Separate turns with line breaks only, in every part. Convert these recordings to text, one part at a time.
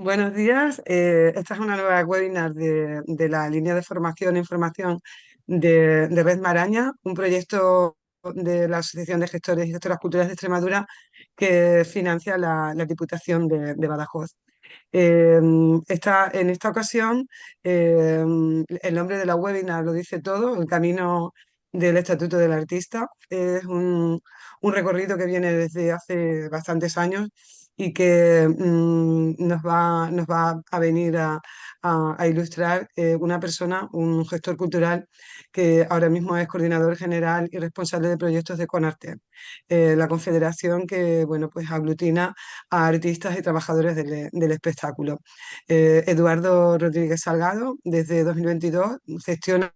Buenos días. Esta es una nueva webinar de la línea de formación e información de Red Maraña, un proyecto de la Asociación de Gestores y Gestoras Culturales de Extremadura que financia la Diputación de Badajoz. Eh, en esta ocasión, eh, el nombre de la webinar lo dice todo, el camino del Estatuto del Artista. Es un recorrido que viene desde hace bastantes años y que nos va a venir a ilustrar una persona, un gestor cultural que ahora mismo es coordinador general y responsable de proyectos de Conarte, la confederación que bueno, pues aglutina a artistas y trabajadores del espectáculo. Eduardo Rodríguez Salgado, desde 2022, gestiona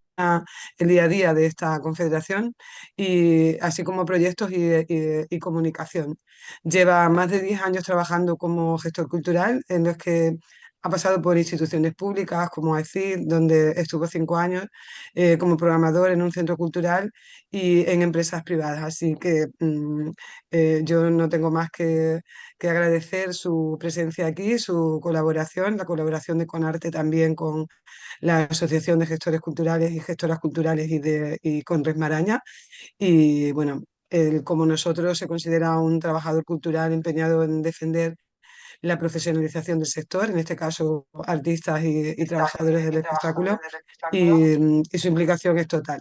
el día a día de esta confederación y así como proyectos y comunicación. Lleva más de 10 años trabajando como gestor cultural, en los que ha pasado por instituciones públicas como AECID, donde estuvo 5 años, como programador en un centro cultural y en empresas privadas. Así que yo no tengo más que agradecer su presencia aquí, su colaboración, la colaboración de Conarte también con la Asociación de Gestores Culturales y Gestoras Culturales y con Red Maraña. Y bueno, él, como nosotros, se considera un trabajador cultural empeñado en defender la profesionalización del sector, en este caso artistas y trabajadores del espectáculo, y su implicación es total.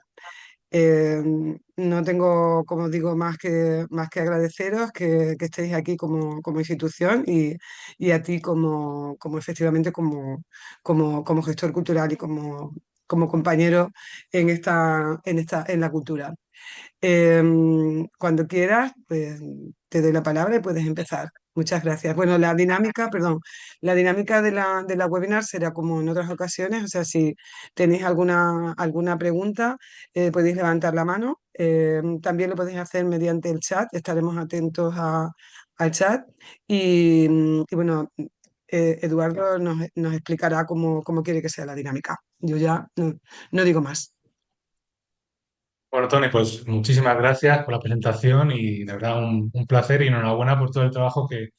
Eh, no tengo, como digo, más que agradeceros que estéis aquí como institución y a ti como efectivamente como gestor cultural y como compañero en la cultura. Cuando quieras, pues te doy la palabra y puedes empezar. Muchas gracias. Bueno, la dinámica de la webinar será como en otras ocasiones, o sea, si tenéis alguna pregunta, podéis levantar la mano. También lo podéis hacer mediante el chat, estaremos atentos al chat. Y bueno, Eduardo nos explicará cómo quiere que sea la dinámica. Yo ya no digo más.
Bueno, Tony, pues muchísimas gracias por la presentación y de verdad un placer y enhorabuena por todo el trabajo que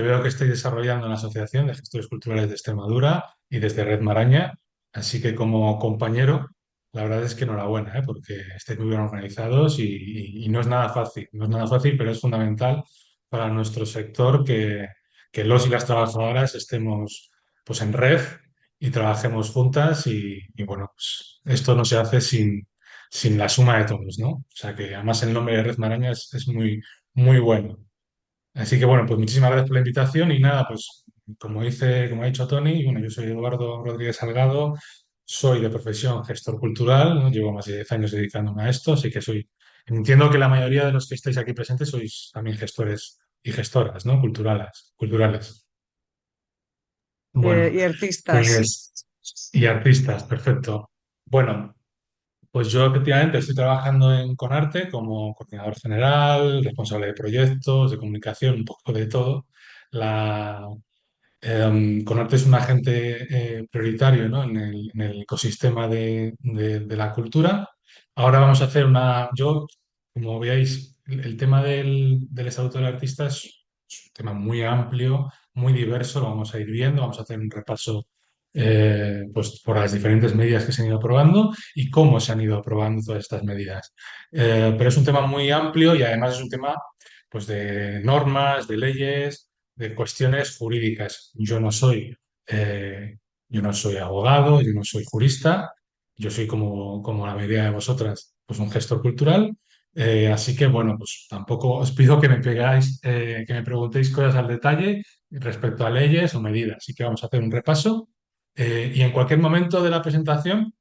veo que estáis desarrollando en la Asociación de Gestores Culturales de Extremadura y desde Red Maraña. Así que como compañero, la verdad es que enhorabuena, porque estáis muy bien organizados y no es nada fácil, no es nada fácil, pero es fundamental para nuestro sector que los y las trabajadoras estemos pues en red y trabajemos juntas y bueno, pues, esto no se hace sin la suma de todos, ¿no? O sea que además el nombre de Red Maraña es muy, muy bueno. Así que bueno, pues muchísimas gracias por la invitación y nada, pues como ha dicho Tony, bueno, yo soy Eduardo Rodríguez Salgado, soy de profesión gestor cultural, ¿no? Llevo más de 10 años dedicándome a esto, así que entiendo que la mayoría de los que estáis aquí presentes sois también gestores y gestoras, ¿no? Culturales. Bueno,
Y artistas.
pues, y artistas, perfecto. Bueno, pues yo efectivamente estoy trabajando en Conarte como coordinador general, responsable de proyectos, de comunicación, un poco de todo. La, Conarte es un agente prioritario, ¿no? en el ecosistema de la cultura. Ahora vamos a hacer como veáis, el tema del Estatuto del Artista es un tema muy amplio, muy diverso, lo vamos a ir viendo, vamos a hacer un repaso pues, por las diferentes medidas que se han ido aprobando y cómo se han ido aprobando todas estas medidas. Pero es un tema muy amplio y además es un tema pues, de normas, de leyes, de cuestiones jurídicas. Yo no soy abogado, yo no soy jurista, yo soy como la mayoría de vosotras, pues un gestor cultural. Así que, bueno, pues tampoco os pido que me pegáis, que me preguntéis cosas al detalle respecto a leyes o medidas. Así que vamos a hacer un repaso. Y en cualquier momento de la presentación,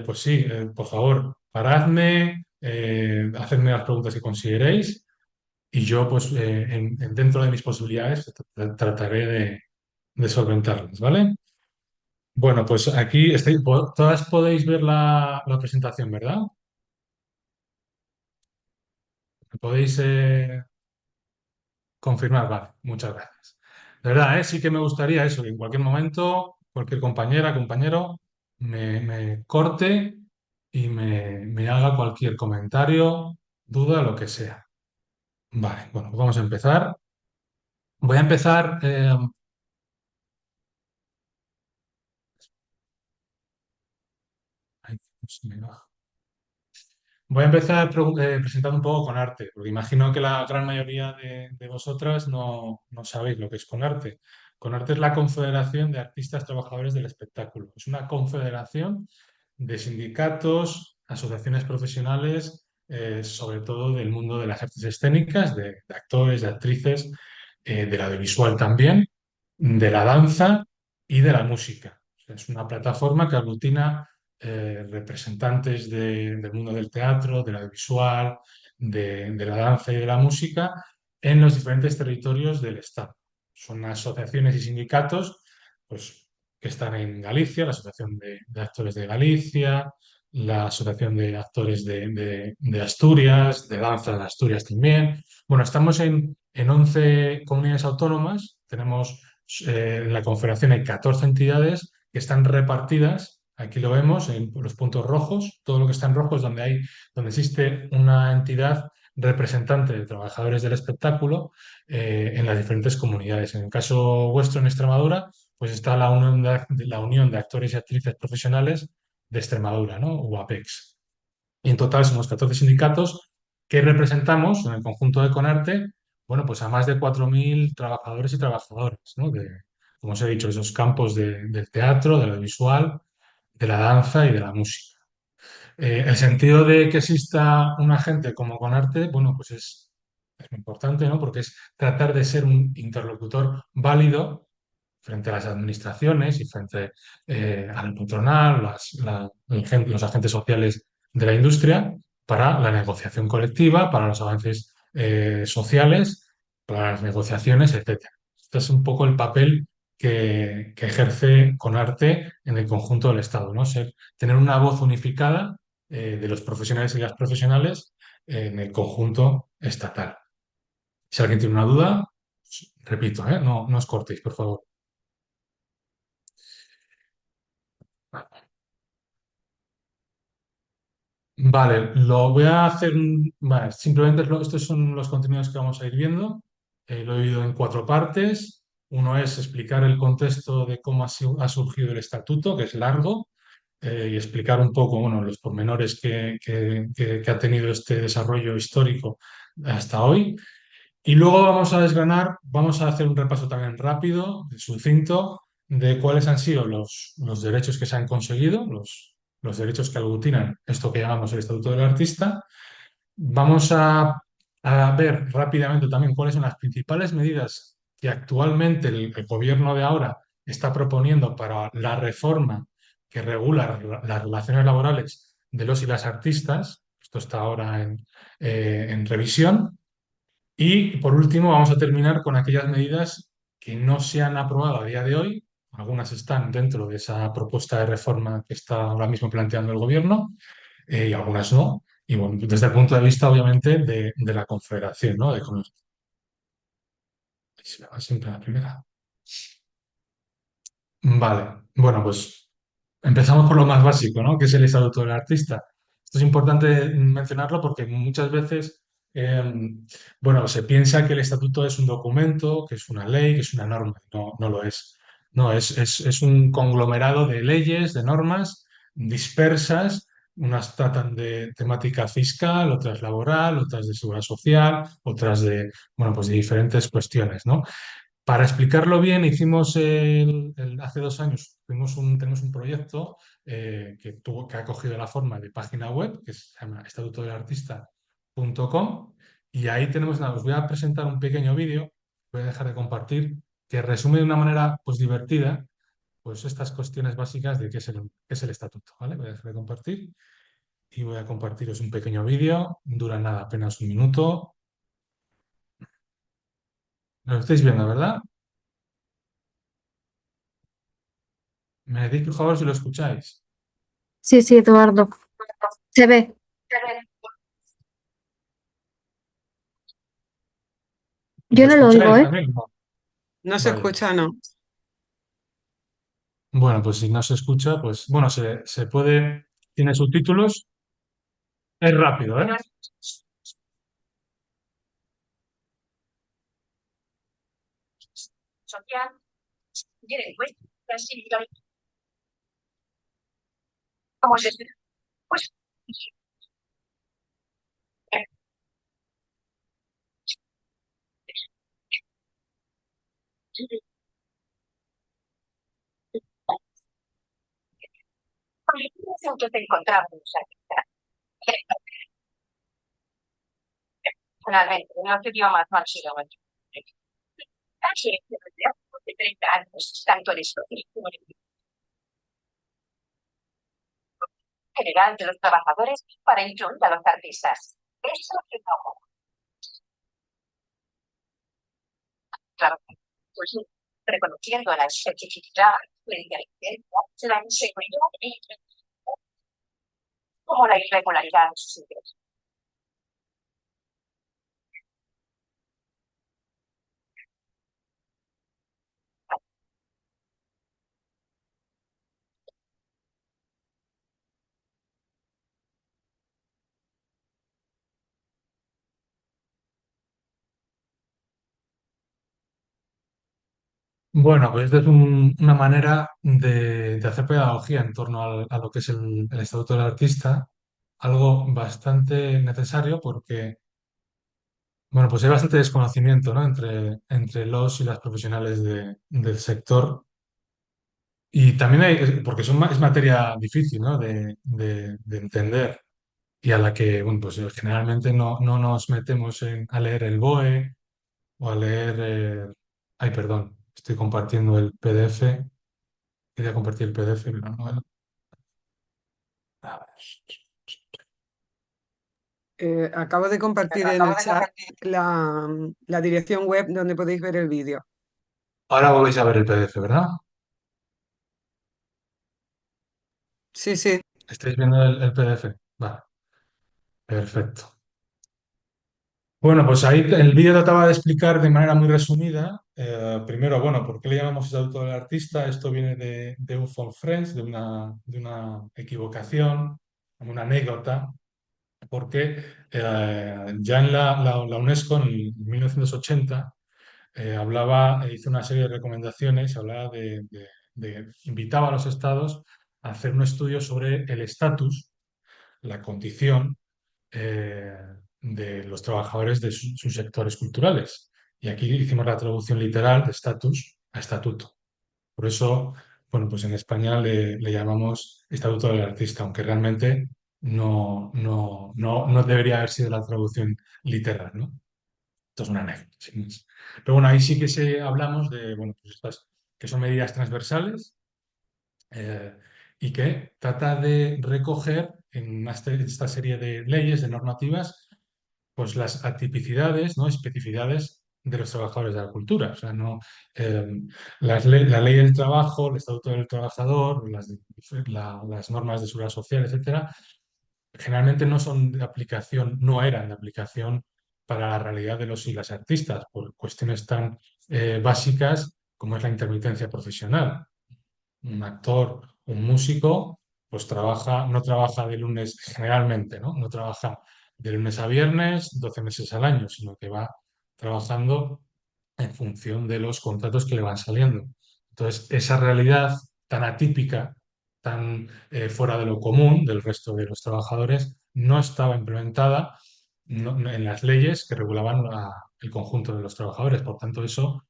pues sí, por favor, paradme, hacedme las preguntas que consideréis y yo, pues, dentro de mis posibilidades, trataré de solventarlas, ¿vale? Bueno, pues aquí todas podéis ver la presentación, ¿verdad? Podéis confirmar, vale, muchas gracias. De verdad, sí que me gustaría eso, que en cualquier momento, cualquier compañera, compañero, me corte y me haga cualquier comentario, duda, lo que sea. Vale, bueno, pues vamos a empezar. Voy a empezar. pues, voy a empezar presentando un poco Conarte, porque imagino que la gran mayoría de vosotras no sabéis lo que es Conarte. Conarte es la Confederación de Artistas Trabajadores del Espectáculo. Es una confederación de sindicatos, asociaciones profesionales, sobre todo del mundo de las artes escénicas, de actores, de actrices, del audiovisual también, de la danza y de la música. O sea, es una plataforma que aglutina representantes del mundo del teatro, del audiovisual, de la danza y de la música en los diferentes territorios del Estado. Son asociaciones y sindicatos pues, que están en Galicia, la Asociación de Actores de Galicia, la Asociación de Actores de Asturias, de Danza de Asturias también. Bueno, estamos en 11 comunidades autónomas, tenemos en la Confederación hay 14 entidades que están repartidas, aquí lo vemos en los puntos rojos, todo lo que está en rojo es donde existe una entidad representante de trabajadores del espectáculo en las diferentes comunidades. En el caso vuestro en Extremadura, pues está la Unión de Actores y Actrices Profesionales de Extremadura, ¿no? UAPEX. Y en total somos 14 sindicatos que representamos en el conjunto de Conarte, bueno, pues a más de 4.000 trabajadores y trabajadoras, ¿no? Como os he dicho, esos campos del teatro, del audiovisual, de la danza y de la música. El sentido de que exista un agente como Conarte, bueno, pues es muy importante, ¿no? Porque es tratar de ser un interlocutor válido frente a las administraciones y frente al patronal, los agentes sociales de la industria, para la negociación colectiva, para los avances sociales, para las negociaciones, etcétera. Este es un poco el papel que ejerce Conarte en el conjunto del Estado, ¿no? Tener una voz unificada de los profesionales y las profesionales en el conjunto estatal. Si alguien tiene una duda, pues, repito, no os cortéis, por favor. Vale, lo voy a hacer. Vale, simplemente estos son los contenidos que vamos a ir viendo. Lo he dividido en cuatro partes. Uno es explicar el contexto de cómo ha surgido el estatuto, que es largo, y explicar un poco, bueno, los pormenores que ha tenido este desarrollo histórico hasta hoy. Y luego vamos a desgranar, vamos a hacer un repaso también rápido, sucinto, de cuáles han sido los derechos que se han conseguido, los derechos que aglutinan esto que llamamos el Estatuto del Artista. Vamos a ver rápidamente también cuáles son las principales medidas que actualmente el gobierno de ahora está proponiendo para la reforma que regula las relaciones laborales de los y las artistas. Esto está ahora en revisión. Y por último, vamos a terminar con aquellas medidas que no se han aprobado a día de hoy. Algunas están dentro de esa propuesta de reforma que está ahora mismo planteando el gobierno y algunas no. Y bueno, desde el punto de vista, obviamente, de la Confederación, ¿no? Ahí se me va siempre la primera. Vale, bueno, pues empezamos por lo más básico, ¿no? Que es el estatuto del artista. Esto es importante mencionarlo porque muchas veces, eh, bueno, se piensa que el estatuto es un documento, que es una ley, que es una norma. No, no lo es. No, es un conglomerado de leyes, de normas dispersas. Unas tratan de temática fiscal, otras laboral, otras de seguridad social, otras de, bueno, pues de diferentes cuestiones, ¿no? Para explicarlo bien, hicimos hace 2 años tenemos un proyecto que ha cogido la forma de página web, que se llama estatutodelartista.com, y ahí tenemos nada, os voy a presentar un pequeño vídeo, voy a dejar de compartir, que resume de una manera pues divertida pues estas cuestiones básicas de qué es el estatuto, ¿vale? Voy a dejar de compartir y voy a compartiros un pequeño vídeo, dura nada, apenas un minuto. Lo estáis viendo, ¿verdad? Me decís por favor si lo escucháis.
Sí, sí, Eduardo. Se ve.
¿Y lo
Yo no lo oigo,
escucháis
¿eh?
también? No.
No se
Vale.
escucha, ¿no?
Bueno, pues si no se escucha, pues bueno, se puede, tiene subtítulos, es rápido, ¿eh?
Pues nosotros encontramos personalmente en los idiomas no han sido casi de 30 años, tanto en esto como en general de los trabajadores para incluir a los artistas. Eso es no, claro, pues reconociendo la especificidad, la inteligencia, la inseguridad y como la irregularidad en sus ingresos.
Bueno, pues esta es una manera de hacer pedagogía en torno a lo que es el Estatuto del Artista, algo bastante necesario porque, bueno, pues hay bastante desconocimiento, ¿no? entre los y las profesionales del sector. Y también hay, porque es materia difícil, ¿no? de entender y a la que, bueno, pues generalmente no nos metemos a leer el BOE o a leer... ay, perdón, estoy compartiendo el PDF. Quería compartir el PDF, pero no. A ver.
Acabo de compartir en el chat la dirección web donde podéis ver el vídeo.
Ahora volvéis a ver el PDF, ¿verdad?
Sí, sí.
¿Estáis viendo el PDF? Vale, perfecto. Bueno, pues ahí el vídeo trataba de explicar de manera muy resumida, primero, bueno, ¿por qué le llamamos estatuto del artista? Esto viene de un font French, de una equivocación, una anécdota, porque ya en la UNESCO en 1980 hizo una serie de recomendaciones, hablaba invitaba a los estados a hacer un estudio sobre el estatus, la condición eh, de los trabajadores de sus sectores culturales. Y aquí hicimos la traducción literal de estatus a estatuto. Por eso, bueno, pues en España le llamamos Estatuto del Artista, aunque realmente no debería haber sido la traducción literal, ¿no? Esto es una anécdota, sin más. Pero bueno, ahí sí que hablamos de, bueno, pues estas que son medidas transversales eh, y que trata de recoger en esta serie de leyes, de normativas, pues las atipicidades, ¿no? Especificidades de los trabajadores de la cultura. O sea, no, eh, la ley del trabajo, el Estatuto del Trabajador, las normas de seguridad social, etcétera, generalmente no son de aplicación, no eran de aplicación para la realidad de los y las artistas, por cuestiones tan básicas como es la intermitencia profesional. Un actor, un músico, pues no trabaja de lunes generalmente, ¿no? No trabaja de lunes a viernes, 12 meses al año, sino que va trabajando en función de los contratos que le van saliendo. Entonces, esa realidad tan atípica, tan fuera de lo común del resto de los trabajadores, no estaba implementada en las leyes que regulaban el conjunto de los trabajadores. Por tanto, eso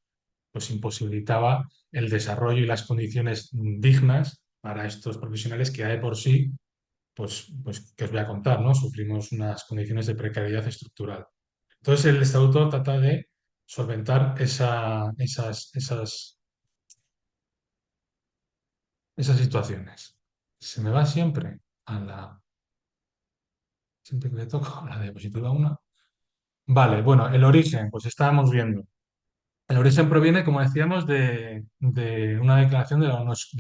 pues imposibilitaba el desarrollo y las condiciones dignas para estos profesionales que ya de por sí, pues que os voy a contar, ¿no? Sufrimos unas condiciones de precariedad estructural. Entonces el estatuto trata de solventar esas situaciones. Se me va siempre siempre que le toco a la diapositiva 1. Vale, bueno, el origen, pues estábamos viendo. El origen proviene, como decíamos, de una declaración de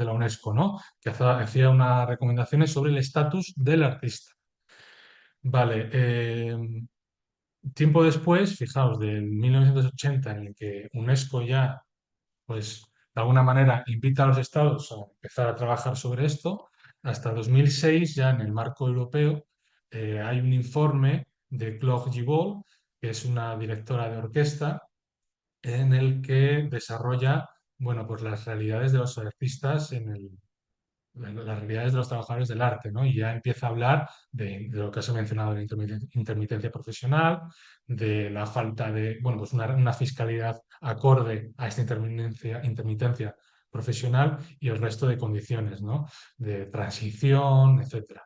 la UNESCO, ¿no? Que hacía unas recomendaciones sobre el estatus del artista. Vale, tiempo después, fijaos, del 1980, en el que UNESCO ya, pues, de alguna manera invita a los estados a empezar a trabajar sobre esto, hasta 2006, ya en el marco europeo, hay un informe de Claude Gibault, que es una directora de orquesta, en el que desarrolla, bueno, pues las realidades de los artistas las realidades de los trabajadores del arte, ¿no? Y ya empieza a hablar de lo que os he mencionado, de la intermitencia profesional, de la falta de, bueno, pues una fiscalidad acorde a esta intermitencia profesional y el resto de condiciones, ¿no? De transición, etcétera.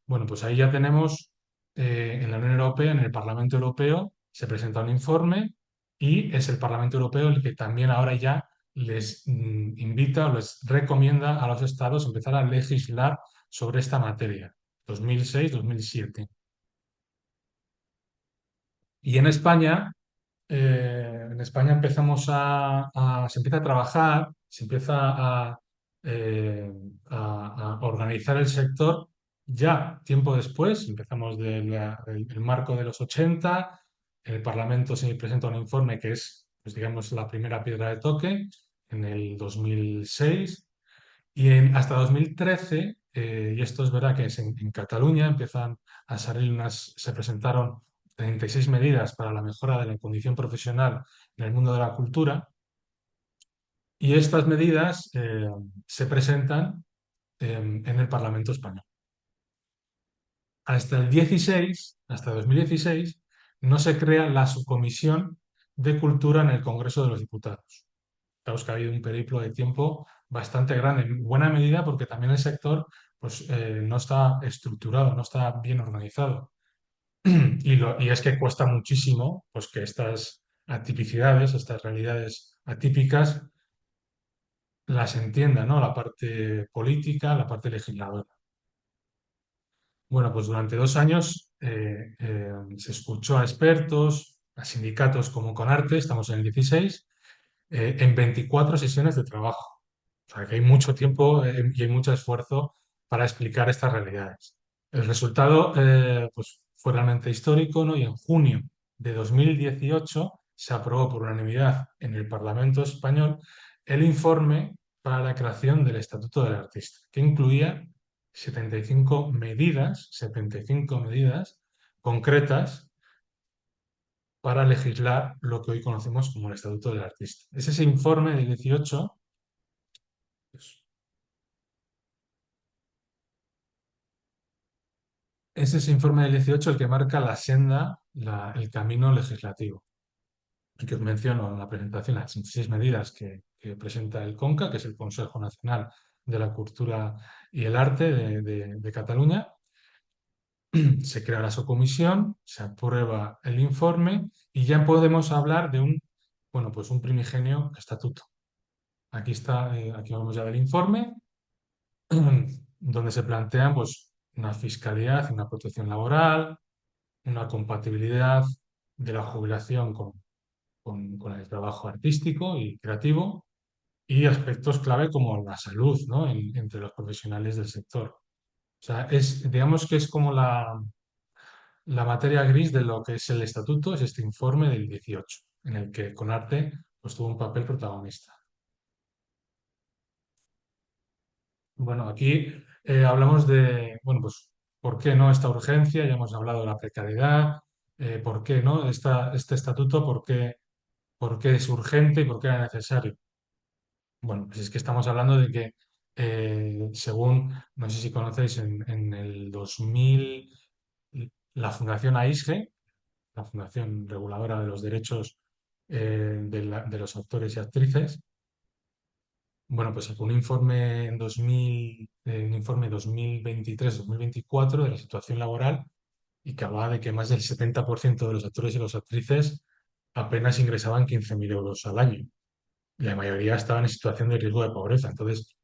Bueno, pues ahí ya tenemos en la Unión Europea, en el Parlamento Europeo, se presenta un informe y es el Parlamento Europeo el que también ahora ya les invita o les recomienda a los estados empezar a legislar sobre esta materia, 2006-2007. Y en España empezamos se empieza a trabajar, se empieza eh, a organizar el sector ya tiempo después, empezamos del marco de los 80, el Parlamento se presenta un informe que es, pues digamos, la primera piedra de toque en el 2006 y hasta 2013, y esto es verdad que es en Cataluña, empiezan a salir se presentaron 36 medidas para la mejora de la condición profesional en el mundo de la cultura, y estas medidas se presentan en el Parlamento español. Hasta 2016, no se crea la subcomisión de cultura en el Congreso de los Diputados. Claro, que ha habido un periplo de tiempo bastante grande, en buena medida porque también el sector pues, no está estructurado, no está bien organizado. Y es que cuesta muchísimo pues, que estas atipicidades, estas realidades atípicas, las entienda, ¿no? La parte política, la parte legisladora. Bueno, pues durante 2 años se escuchó a expertos, a sindicatos como Conarte, estamos en el 16, en 24 sesiones de trabajo. O sea, que hay mucho tiempo y hay mucho esfuerzo para explicar estas realidades. El resultado pues, fue realmente histórico, ¿no? Y en junio de 2018 se aprobó por unanimidad en el Parlamento español el informe para la creación del Estatuto del Artista, que incluía 75 medidas concretas para legislar lo que hoy conocemos como el Estatuto del Artista. Es ese informe del 18, pues, es ese informe del 18 el que marca la senda, el camino legislativo. El que os menciono en la presentación, las 6 medidas que presenta el CONCA, que es el Consejo Nacional de la Cultura y el Arte de Cataluña. Se crea la subcomisión, se aprueba el informe y ya podemos hablar de bueno, pues un primigenio estatuto. Aquí está, aquí hablamos ya del informe, donde se plantean pues, una fiscalidad, una protección laboral, una compatibilidad de la jubilación con el trabajo artístico y creativo y aspectos clave como la salud, ¿no? Entre los profesionales del sector. O sea, digamos que es como la materia gris de lo que es el estatuto, es este informe del 18, en el que Conarte pues, tuvo un papel protagonista. Bueno, aquí hablamos de, bueno, pues, ¿por qué no esta urgencia? Ya hemos hablado de la precariedad, ¿por qué no este estatuto? ¿Por qué es urgente y por qué era necesario? Bueno, pues es que estamos hablando de que, según, no sé si conocéis, en el 2000, la Fundación AISGE, la Fundación Reguladora de los Derechos de los Actores y Actrices, bueno, pues sacó un informe en 2000, un informe 2023-2024 de la situación laboral y que hablaba de que más del 70% de los actores y las actrices apenas ingresaban 15.000 euros al año. Y la mayoría estaban en situación de riesgo de pobreza. Entonces,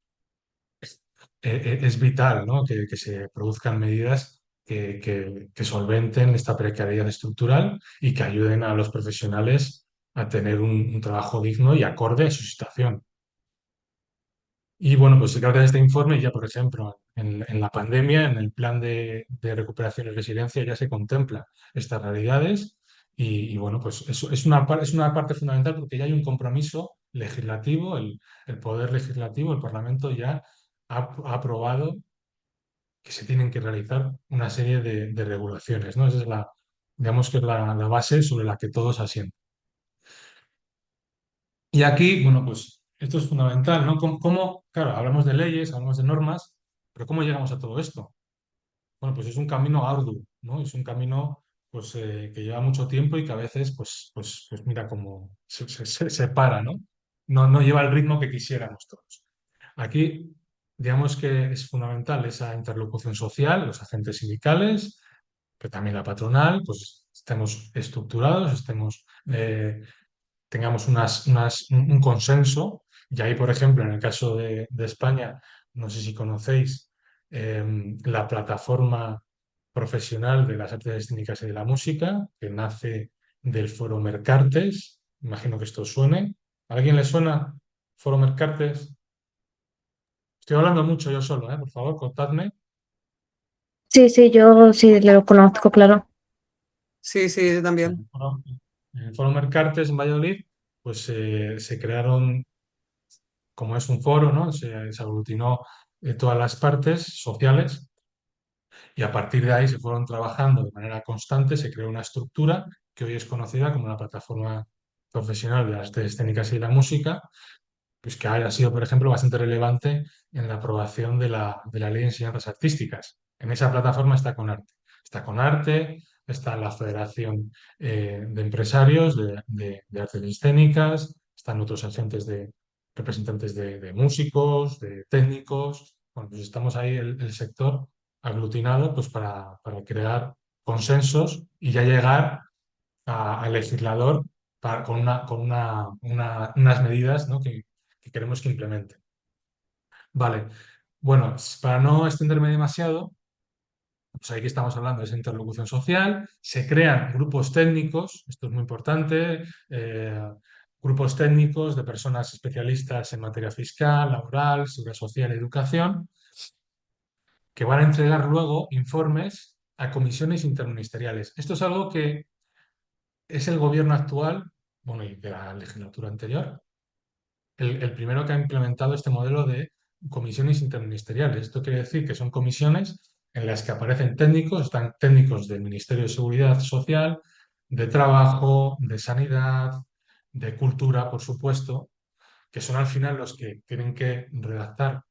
es vital, ¿no? que se produzcan medidas que solventen esta precariedad estructural y que ayuden a los profesionales a tener un trabajo digno y acorde a su situación. Y bueno, pues gracias a este informe ya, por ejemplo, en la pandemia, en el plan de recuperación y resiliencia ya se contempla estas realidades y bueno, pues eso es una parte fundamental porque ya hay un compromiso legislativo, el poder legislativo, el Parlamento ya ha aprobado que se tienen que realizar una serie de regulaciones, ¿no? Esa es digamos que es la base sobre la que todos asientan. Y aquí, bueno, pues esto es fundamental, ¿no? Claro, hablamos de leyes, hablamos de normas, Pero ¿cómo llegamos a todo esto? Bueno, pues es un camino arduo, ¿no? Es un camino pues, que lleva mucho tiempo y que a veces, pues mira, como se para, ¿no? No lleva el ritmo que quisiéramos todos. Aquí, digamos que es fundamental esa interlocución social, los agentes sindicales, pero también la patronal, pues estemos estructurados, tengamos un consenso. Y ahí, por ejemplo, en el caso de España, no sé si conocéis la plataforma profesional de las artes escénicas y de la música, que nace del Foro Mercartes. Imagino que esto os suene. ¿A alguien le suena Foro Mercartes? Estoy hablando mucho yo solo, ¿eh? Por favor, contadme.
Sí, sí, yo sí lo conozco, claro.
Sí, sí, yo también.
Bueno, en el Foro Mercartes en Valladolid, pues se crearon, como es un foro, ¿no? Se aglutinó todas las partes sociales y a partir de ahí se fueron trabajando de manera constante, se creó una estructura que hoy es conocida como la Plataforma Profesional de las Artes Escénicas y la Música, pues que haya sido, por ejemplo, bastante relevante en la aprobación de la Ley de Enseñanzas Artísticas. En esa plataforma está Conarte. Está Conarte, está la Federación de Empresarios de Artes Escénicas, están otros agentes representantes de músicos, de técnicos. Bueno, pues estamos ahí el sector aglutinado pues para crear consensos y ya llegar al legislador con unas medidas, ¿no? que queremos que implemente. Vale, bueno, para no extenderme demasiado, pues aquí estamos hablando de esa interlocución social, se crean grupos técnicos, esto es muy importante, grupos técnicos de personas especialistas en materia fiscal, laboral, seguridad social y educación, que van a entregar luego informes a comisiones interministeriales. Esto es algo que es el gobierno actual, bueno, y de la legislatura anterior, el primero que ha implementado este modelo de comisiones interministeriales. Esto quiere decir que son comisiones en las que aparecen técnicos, están técnicos del Ministerio de Seguridad Social, de Trabajo, de Sanidad, de Cultura, por supuesto, que son al final los que tienen que redactar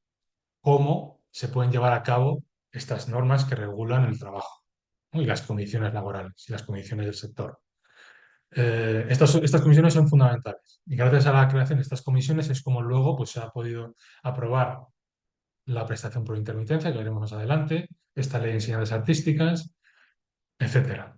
cómo se pueden llevar a cabo estas normas que regulan el trabajo, ¿no? Y las condiciones laborales y las condiciones del sector. Estas comisiones son fundamentales y gracias a la creación de estas comisiones es como luego pues, se ha podido aprobar la prestación por intermitencia, que veremos más adelante, esta ley de enseñanzas artísticas, etcétera.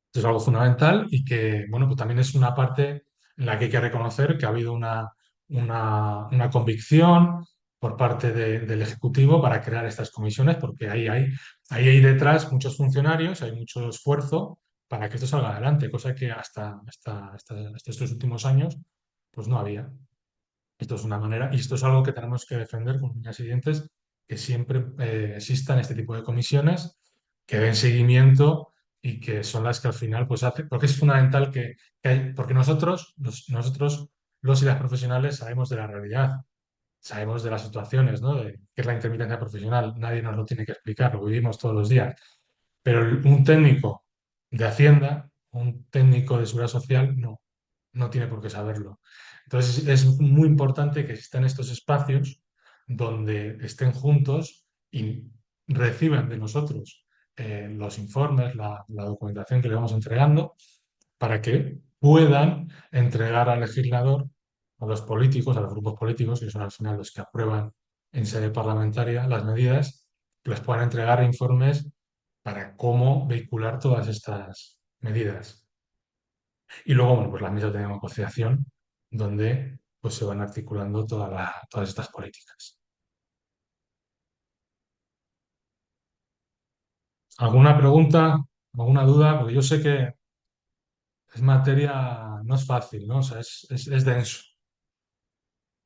Esto es algo fundamental y que bueno, pues también es una parte en la que hay que reconocer que ha habido una convicción por parte del Ejecutivo para crear estas comisiones, porque ahí hay detrás muchos funcionarios, hay mucho esfuerzo para que esto salga adelante, cosa que hasta estos últimos años pues no había. Esto es una manera, y esto es algo que tenemos que defender con uñas y dientes, que siempre existan este tipo de comisiones que den seguimiento y que son las que al final pues hacen, porque es fundamental porque nosotros, los y las profesionales, sabemos de la realidad, sabemos de las situaciones, ¿no? De qué es la intermitencia profesional, nadie nos lo tiene que explicar, lo vivimos todos los días. Pero un técnico de Hacienda, un técnico de Seguridad Social, no tiene por qué saberlo. Entonces es muy importante que existan estos espacios donde estén juntos y reciban de nosotros los informes, la documentación que le vamos entregando, para que puedan entregar al legislador, a los políticos, a los grupos políticos, que son al final los que aprueban en sede parlamentaria las medidas, que les puedan entregar informes para cómo vehicular todas estas medidas. Y luego, bueno, pues las mesas de negociación, donde pues se van articulando todas estas políticas. ¿Alguna pregunta? ¿Alguna duda? Porque yo sé que es materia, no es fácil, ¿no? O sea, es denso.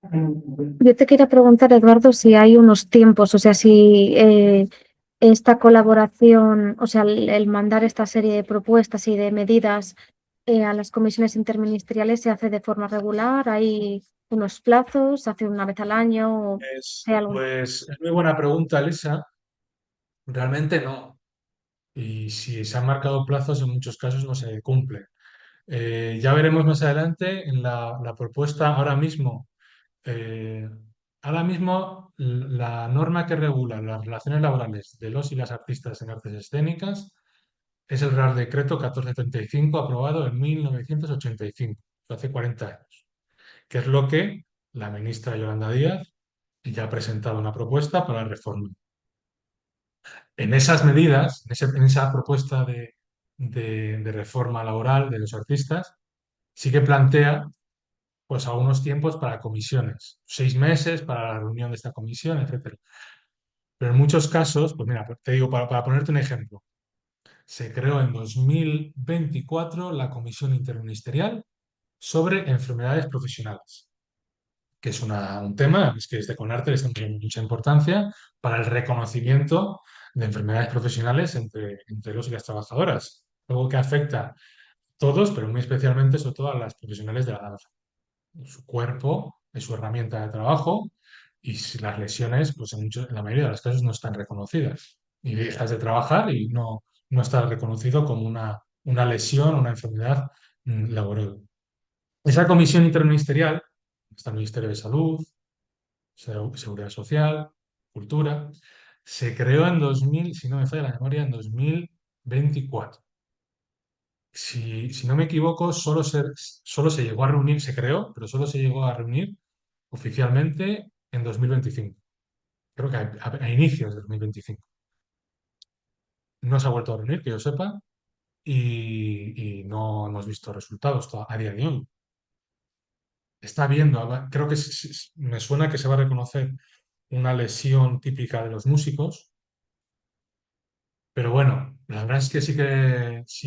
Yo te quería preguntar, Eduardo, si hay unos tiempos, o sea, si esta colaboración, o sea, el mandar esta serie de propuestas y de medidas a las comisiones interministeriales se hace de forma regular, hay unos plazos, se hace una vez al año, o hay algún...
Pues es muy buena pregunta, Elisa. Realmente no. Y si se han marcado plazos, en muchos casos no se cumple. Ya veremos más adelante en la propuesta. Eh, ahora mismo la norma que regula las relaciones laborales de los y las artistas en artes escénicas es el Real Decreto 1435 aprobado en 1985, hace 40 años, que es lo que la ministra Yolanda Díaz ya ha presentado una propuesta para reforma. En esas medidas, en esa propuesta de reforma laboral de los artistas, sí que plantea pues algunos tiempos para comisiones, 6 meses para la reunión de esta comisión, etcétera. Pero en muchos casos, pues mira, te digo, para ponerte un ejemplo, se creó en 2024 la Comisión Interministerial sobre Enfermedades Profesionales, que es un tema es que desde CONARTE le estamos dando mucha importancia para el reconocimiento de enfermedades profesionales entre los y las trabajadoras, algo que afecta a todos, pero muy especialmente, sobre todo, a las profesionales de la danza. Su cuerpo es su herramienta de trabajo y si las lesiones, pues en la mayoría de los casos no están reconocidas. Y dejas de trabajar y no está reconocido como una lesión, una enfermedad laboral. Esa comisión interministerial, está el Ministerio de Salud, Seguridad Social, Cultura, se creó en 2000, si no me falla la memoria, en 2024. Si no me equivoco, solo se llegó a reunir, se creó, pero solo se llegó a reunir oficialmente en 2025. Creo que a inicios de 2025. No se ha vuelto a reunir, que yo sepa, y no hemos visto resultados a día de hoy. Está viendo, creo que me suena que se va a reconocer una lesión típica de los músicos, pero bueno, la verdad es que sí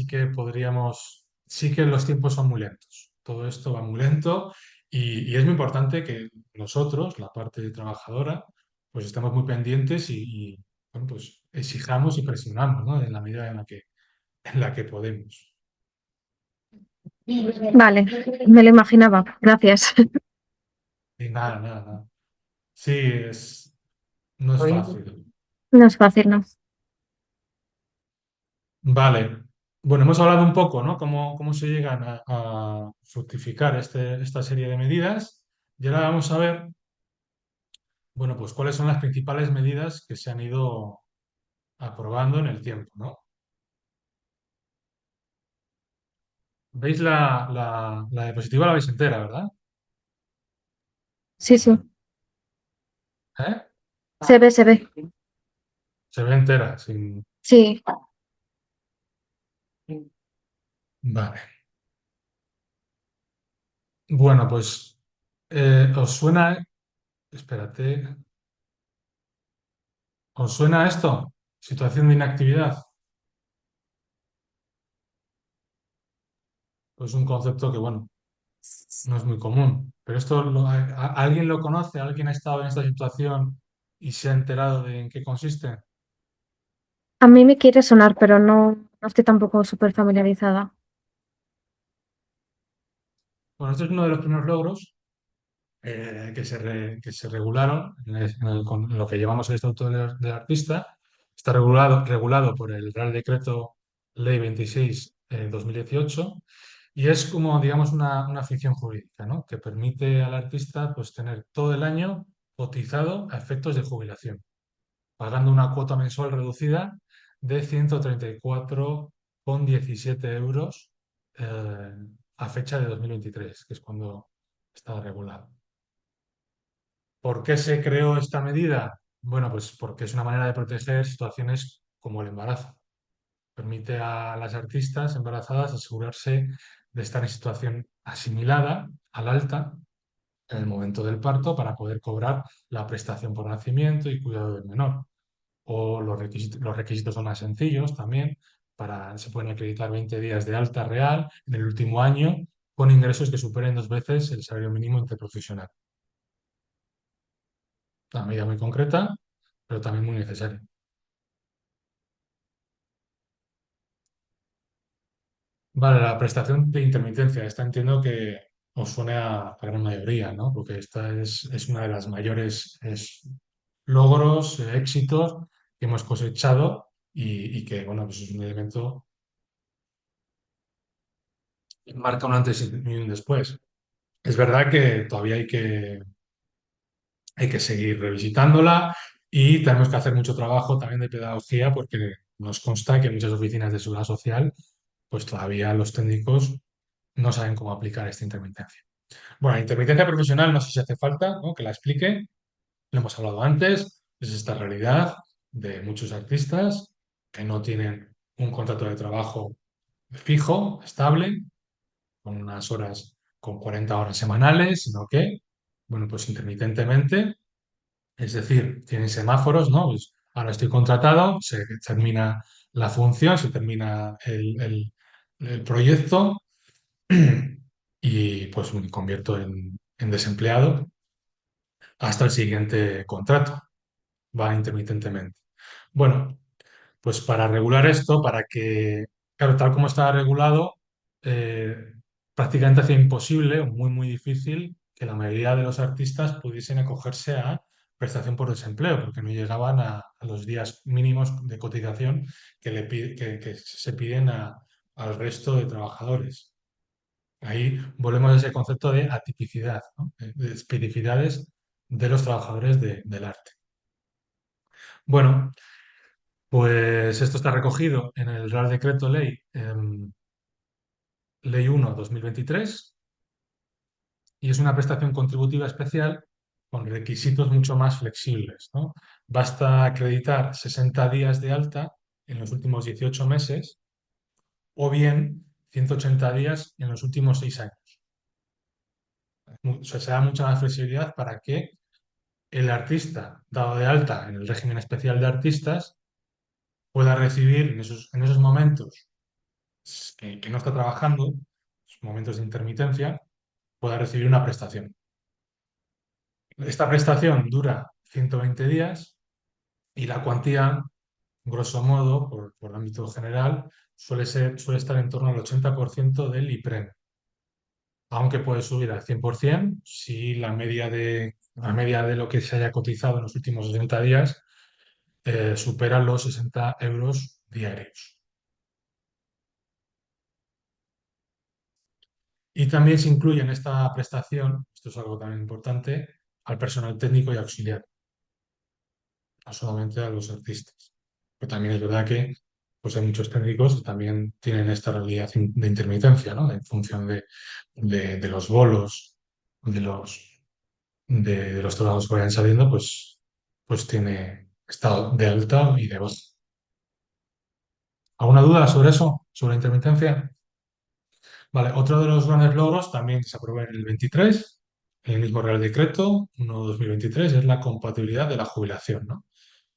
que podríamos, sí que los tiempos son muy lentos. Todo esto va muy lento y es muy importante que nosotros, la parte trabajadora, pues estemos muy pendientes bueno, pues exijamos y presionamos, ¿no? En la medida en la que podemos.
Vale, me lo imaginaba. Gracias.
Y nada, nada, nada. Sí, no es fácil.
No es fácil, ¿no?
Vale. Bueno, hemos hablado un poco, ¿no? Cómo se llegan a fructificar esta serie de medidas. Y ahora vamos a ver, bueno, pues cuáles son las principales medidas que se han ido aprobando en el tiempo, ¿no? ¿Veis la diapositiva? La veis entera, ¿verdad?
Sí, sí.
¿Eh?
Se ve, se ve.
Se ve entera, sin...
Sí.
Vale. Bueno, pues, ¿os suena? Espérate. ¿Os suena esto? Situación de inactividad. Pues un concepto que, bueno, no es muy común. Pero esto, ¿alguien lo conoce? ¿Alguien ha estado en esta situación y se ha enterado de en qué consiste?
A mí me quiere sonar, pero no estoy tampoco súper familiarizada.
Bueno, esto es uno de los primeros logros que se regularon con lo que llevamos el Estatuto del Artista. Está regulado por el Real Decreto Ley 26/2018 y es como, digamos, una ficción jurídica, ¿no? Que permite al artista pues, tener todo el año cotizado a efectos de jubilación, pagando una cuota mensual reducida de 134,17 euros eh, a fecha de 2023, que es cuando está regulado. ¿Por qué se creó esta medida? Bueno, pues porque es una manera de proteger situaciones como el embarazo. Permite a las artistas embarazadas asegurarse de estar en situación asimilada al alta en el momento del parto para poder cobrar la prestación por nacimiento y cuidado del menor. O los requisitos son más sencillos también. Se pueden acreditar 20 días de alta real en el último año con ingresos que superen 2 veces el salario mínimo interprofesional. Una medida muy concreta, pero también muy necesaria. Vale, la prestación de intermitencia. Esta entiendo que os suene a gran mayoría, ¿no? Porque esta es una de las mayores logros, éxitos que hemos cosechado y que, bueno, pues es un elemento que marca un antes y un después. Es verdad que todavía hay que hay que seguir revisitándola y tenemos que hacer mucho trabajo también de pedagogía porque nos consta que en muchas oficinas de seguridad social pues todavía los técnicos no saben cómo aplicar esta intermitencia. Bueno, la intermitencia profesional no sé si hace falta, ¿no?, que la explique. Lo hemos hablado antes, es esta realidad de muchos artistas que no tienen un contrato de trabajo fijo, estable, con unas horas, con 40 horas semanales, sino que, bueno, pues intermitentemente, es decir, tienen semáforos, ¿no? Pues ahora estoy contratado, se termina la función, se termina el proyecto y pues me convierto en desempleado hasta el siguiente contrato. Va intermitentemente. Bueno, pues para regular esto, para que, claro, tal como está regulado, eh, prácticamente hacía imposible o muy, muy difícil que la mayoría de los artistas pudiesen acogerse a prestación por desempleo, porque no llegaban a los días mínimos de cotización que se piden al resto de trabajadores. Ahí volvemos a ese concepto de atipicidad, ¿no?, de especificidades de los trabajadores del arte. Bueno, pues esto está recogido en el Real Decreto Ley, Ley 1/2023, y es una prestación contributiva especial con requisitos mucho más flexibles, ¿no? Basta acreditar 60 días de alta en los últimos 18 meses o bien 180 días en los últimos 6 años. O sea, se da mucha más flexibilidad para que el artista dado de alta en el régimen especial de artistas pueda recibir en esos momentos que no está trabajando, momentos de intermitencia, pueda recibir una prestación. Esta prestación dura 120 días y la cuantía, grosso modo, por ámbito general, suele estar en torno al 80% del IPREN, aunque puede subir al 100% si la media de lo que se haya cotizado en los últimos 60 días supera los 60 euros diarios. Y también se incluye en esta prestación, esto es algo también importante, al personal técnico y auxiliar, no solamente a los artistas. Pero también es verdad que pues hay muchos técnicos que también tienen esta realidad de intermitencia, ¿no? En función de los bolos, de los trabajos que vayan saliendo, pues tiene estado de alta y de baja. ¿Alguna duda sobre eso? ¿Sobre la intermitencia? Vale, otro de los grandes logros también se aprobó en el 23, en el mismo Real Decreto 1/2023, es la compatibilidad de la jubilación, ¿no?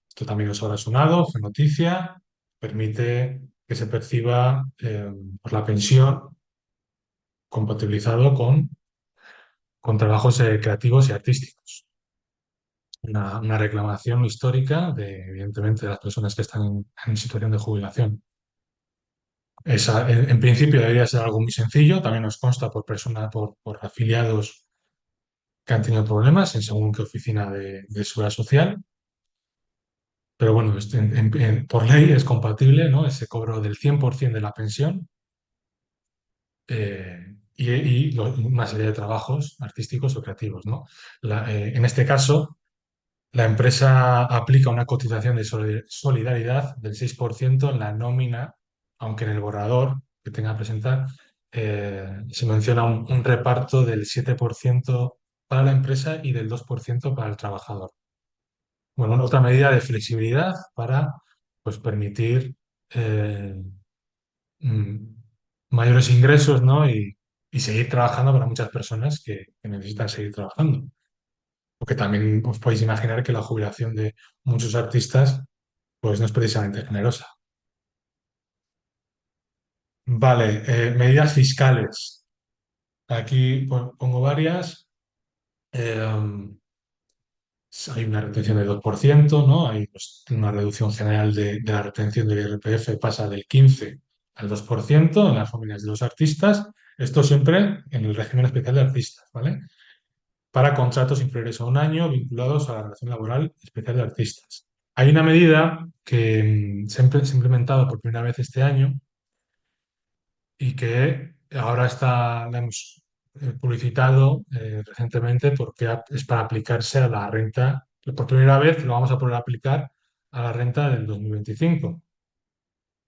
Esto también os habrá sonado, fue noticia, permite que se perciba pues la pensión compatibilizado con trabajos creativos y artísticos. Una reclamación histórica evidentemente, de las personas que están en situación de jubilación. En principio debería ser algo muy sencillo, también nos consta por afiliados que han tenido problemas en según qué oficina de seguridad social, pero bueno, por ley es compatible, ¿no?, ese cobro del 100% de la pensión y una serie de trabajos artísticos o creativos, ¿no? En este caso, la empresa aplica una cotización de solidaridad del 6% en la nómina, aunque en el borrador que tenga que presentar se menciona un reparto del 7% para la empresa y del 2% para el trabajador. Bueno, otra medida de flexibilidad para pues, permitir eh, mm, mayores ingresos, ¿no? y seguir trabajando para muchas personas que necesitan seguir trabajando. Porque también os podéis imaginar que la jubilación de muchos artistas pues, no es precisamente generosa. Vale, medidas fiscales. Aquí pongo varias. Eh, Hay una retención del 2%, ¿no? Hay pues, una reducción general de la retención del IRPF, pasa del 15 al 2% en las nóminas de los artistas. Esto siempre en el régimen especial de artistas, ¿vale? Para contratos inferiores a un año vinculados a la relación laboral especial de artistas. Hay una medida que se ha implementado por primera vez este año y que ahora la hemos publicitado recientemente porque es para aplicarse a la renta. Por primera vez lo vamos a poder aplicar a la renta del 2025.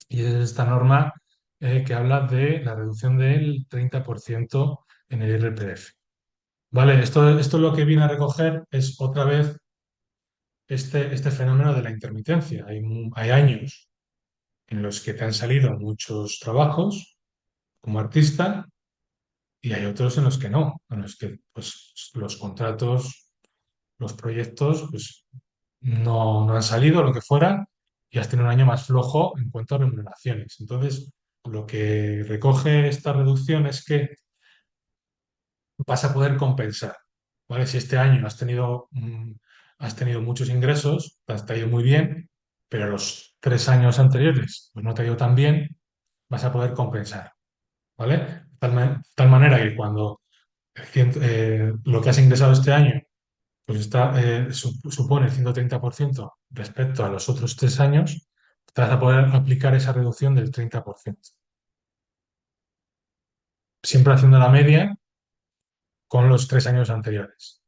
Y es esta norma que habla de la reducción del 30% en el IRPF. Vale, esto lo que viene a recoger es otra vez este fenómeno de la intermitencia. Hay años en los que te han salido muchos trabajos como artista y hay otros en los que no, en los que pues, los contratos, los proyectos pues, no han salido, lo que fuera, y has tenido un año más flojo en cuanto a remuneraciones. Entonces, lo que recoge esta reducción es que vas a poder compensar, ¿vale? Si este año has tenido muchos ingresos, te ha ido muy bien, pero los 3 años anteriores pues no te ha ido tan bien, vas a poder compensar, ¿vale? Tal manera que cuando lo que has ingresado este año pues supone el 130% respecto a los otros 3 años, te vas a poder aplicar esa reducción del 30%. Siempre haciendo la media con los 3 años anteriores.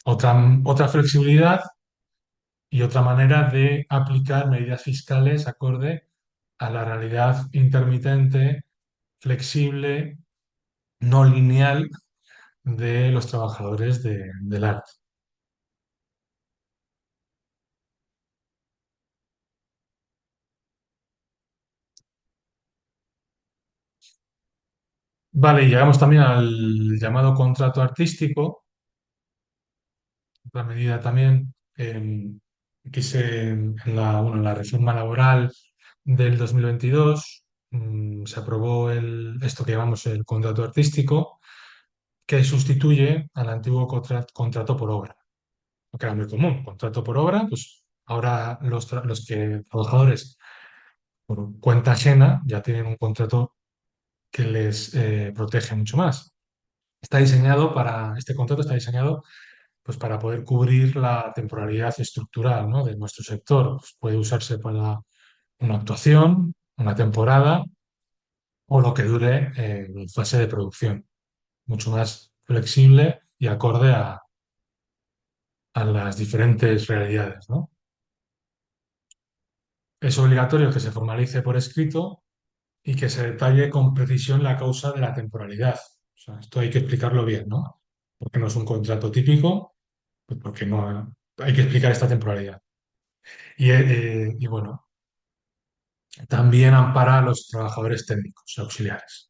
Otra flexibilidad y otra manera de aplicar medidas fiscales acorde a la realidad intermitente, flexible, no lineal de los trabajadores del arte. Vale, y llegamos también al llamado contrato artístico, otra medida también bueno, en la reforma laboral del 2022 se aprobó esto que llamamos el contrato artístico, que sustituye al antiguo contrato por obra, lo que era muy común. Contrato por obra, pues ahora los trabajadores por cuenta ajena ya tienen un contrato que les protege mucho más. Este contrato está diseñado pues, para poder cubrir la temporalidad estructural, ¿no? de nuestro sector. Pues, puede usarse para una actuación, una temporada o lo que dure en fase de producción. Mucho más flexible y acorde a las diferentes realidades, ¿no? Es obligatorio que se formalice por escrito y que se detalle con precisión la causa de la temporalidad. O sea, esto hay que explicarlo bien, ¿no? Porque no es un contrato típico, pues porque no hay que explicar esta temporalidad. Y bueno, también ampara a los trabajadores técnicos auxiliares.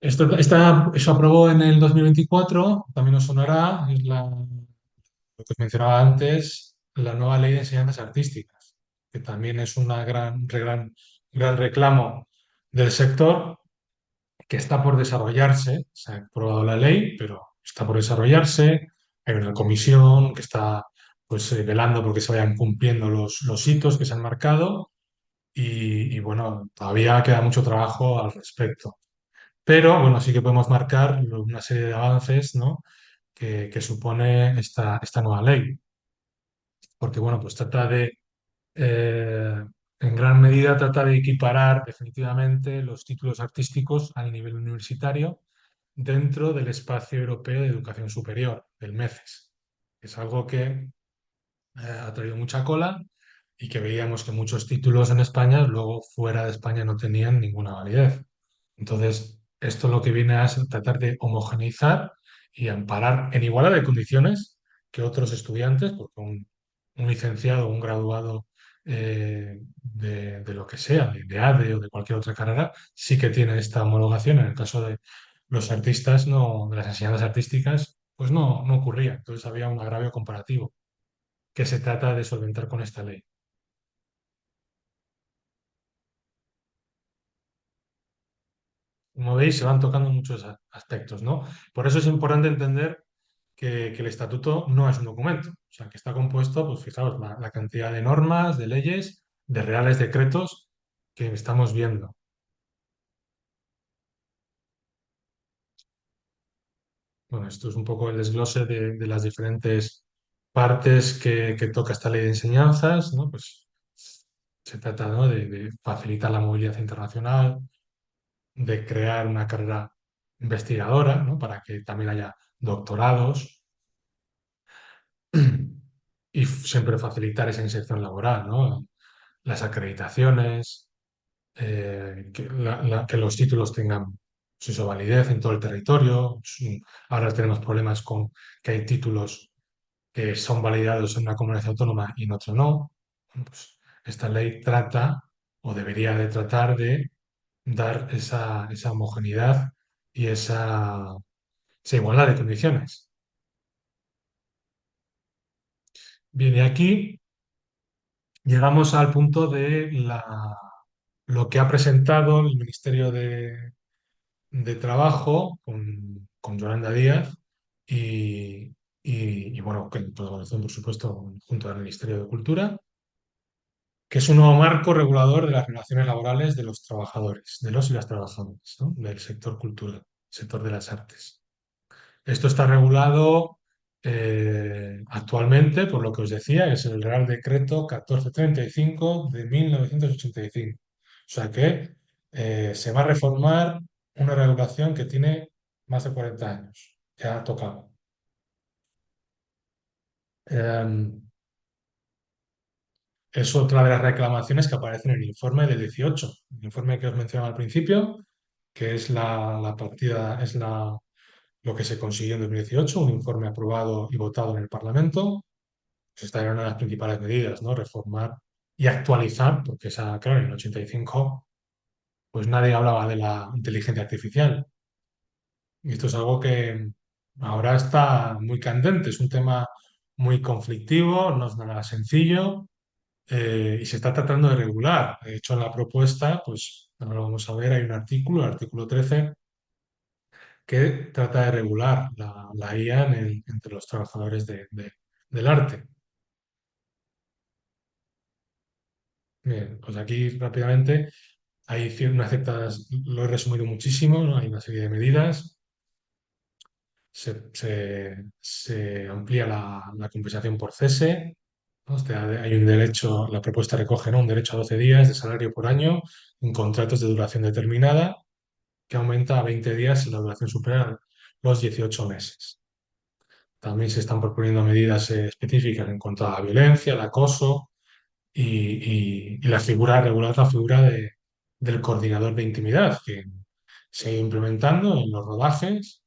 Eso aprobó en el 2024, también os sonará, lo que os mencionaba antes, la nueva ley de enseñanzas artísticas, que también es una gran reclamo del sector, que está por desarrollarse. Se ha aprobado la ley, pero está por desarrollarse. Hay una comisión que está pues, velando porque se vayan cumpliendo los hitos que se han marcado y bueno, todavía queda mucho trabajo al respecto. Pero bueno, sí que podemos marcar una serie de avances, ¿no? que supone esta nueva ley, porque bueno, pues en gran medida trata de equiparar definitivamente los títulos artísticos al nivel universitario dentro del espacio europeo de educación superior, del MECES. Es algo que ha traído mucha cola y que veíamos que muchos títulos en España luego fuera de España no tenían ninguna validez. Entonces, esto lo que viene a es tratar de homogeneizar y amparar en igualdad de condiciones que otros estudiantes, porque un licenciado o un graduado de lo que sea, de ADE o de cualquier otra carrera, sí que tiene esta homologación. En el caso de los artistas, no, de las enseñanzas artísticas, pues no ocurría. Entonces había un agravio comparativo que se trata de solventar con esta ley. Como veis, se van tocando muchos aspectos, ¿no? Por eso es importante entender que el estatuto no es un documento, o sea, que está compuesto, pues fijaos, la cantidad de normas, de leyes, de reales decretos que estamos viendo. Bueno, esto es un poco el desglose de las diferentes partes que toca esta ley de enseñanzas, ¿no? Pues se trata, ¿no? de facilitar la movilidad internacional, de crear una carrera investigadora, ¿no? Para que también haya doctorados y siempre facilitar esa inserción laboral, ¿no? Las acreditaciones, que los títulos tengan su validez en todo el territorio. Ahora tenemos problemas con que hay títulos que son validados en una comunidad autónoma y en otra no. Bueno, pues esta ley trata o debería de tratar de dar esa homogeneidad y esa igualdad de condiciones. Bien, y aquí llegamos al punto de lo que ha presentado el Ministerio de Trabajo con Yolanda Díaz y, y, bueno, que en colaboración, por supuesto, junto al Ministerio de Cultura, que es un nuevo marco regulador de las relaciones laborales de los trabajadores, de los y las trabajadoras, ¿no? Del sector cultural, sector de las artes. Esto está regulado actualmente, por lo que os decía, es el Real Decreto 1435 de 1985. O sea que se va a reformar una regulación que tiene más de 40 años. Ya ha tocado. Eh, es otra de las reclamaciones que aparece en el informe del 18, el informe que os mencionaba al principio, que es la partida, es lo que se consiguió en 2018, un informe aprobado y votado en el Parlamento. Pues esta era una de las principales medidas, ¿no? Reformar y actualizar, porque claro, en el 85 pues nadie hablaba de la inteligencia artificial. Y esto es algo que ahora está muy candente, es un tema muy conflictivo, no es nada sencillo, y se está tratando de regular. De hecho, en la propuesta, pues ahora lo vamos a ver, hay un artículo, el artículo 13, que trata de regular la IA entre los trabajadores del arte. Bien, pues aquí rápidamente hay unas ciertas, lo he resumido muchísimo, ¿no? Hay una serie de medidas. Se amplía la compensación por cese, ¿no? Hay un derecho, la propuesta recoge, ¿no? Un derecho a 12 días de salario por año en contratos de duración determinada, que aumenta a 20 días si la duración supera los 18 meses. También se están proponiendo medidas específicas en cuanto a la violencia, el acoso y regular la figura del coordinador de intimidad, que se ha ido implementando en los rodajes,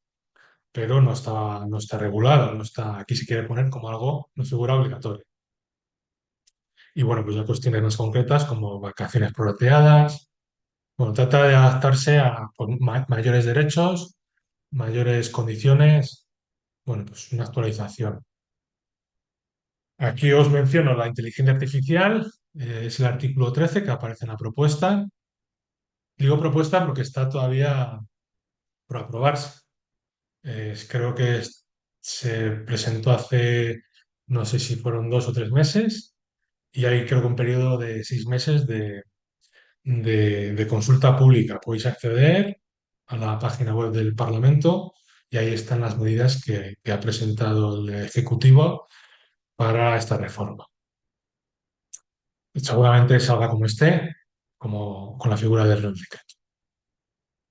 pero no está regulado, aquí se quiere poner como algo, una figura obligatoria. Y bueno, pues ya cuestiones más concretas como vacaciones prorrateadas. Bueno, trata de adaptarse a mayores derechos, mayores condiciones, bueno, pues una actualización. Aquí os menciono la inteligencia artificial, es el artículo 13 que aparece en la propuesta. Digo propuesta porque está todavía por aprobarse. Creo que se presentó hace, no sé si fueron 2 o 3 meses, y hay creo que un periodo de 6 meses de consulta pública. Podéis acceder a la página web del Parlamento y ahí están las medidas que ha presentado el Ejecutivo para esta reforma. Seguramente salga como esté, como con la figura del Real Decreto.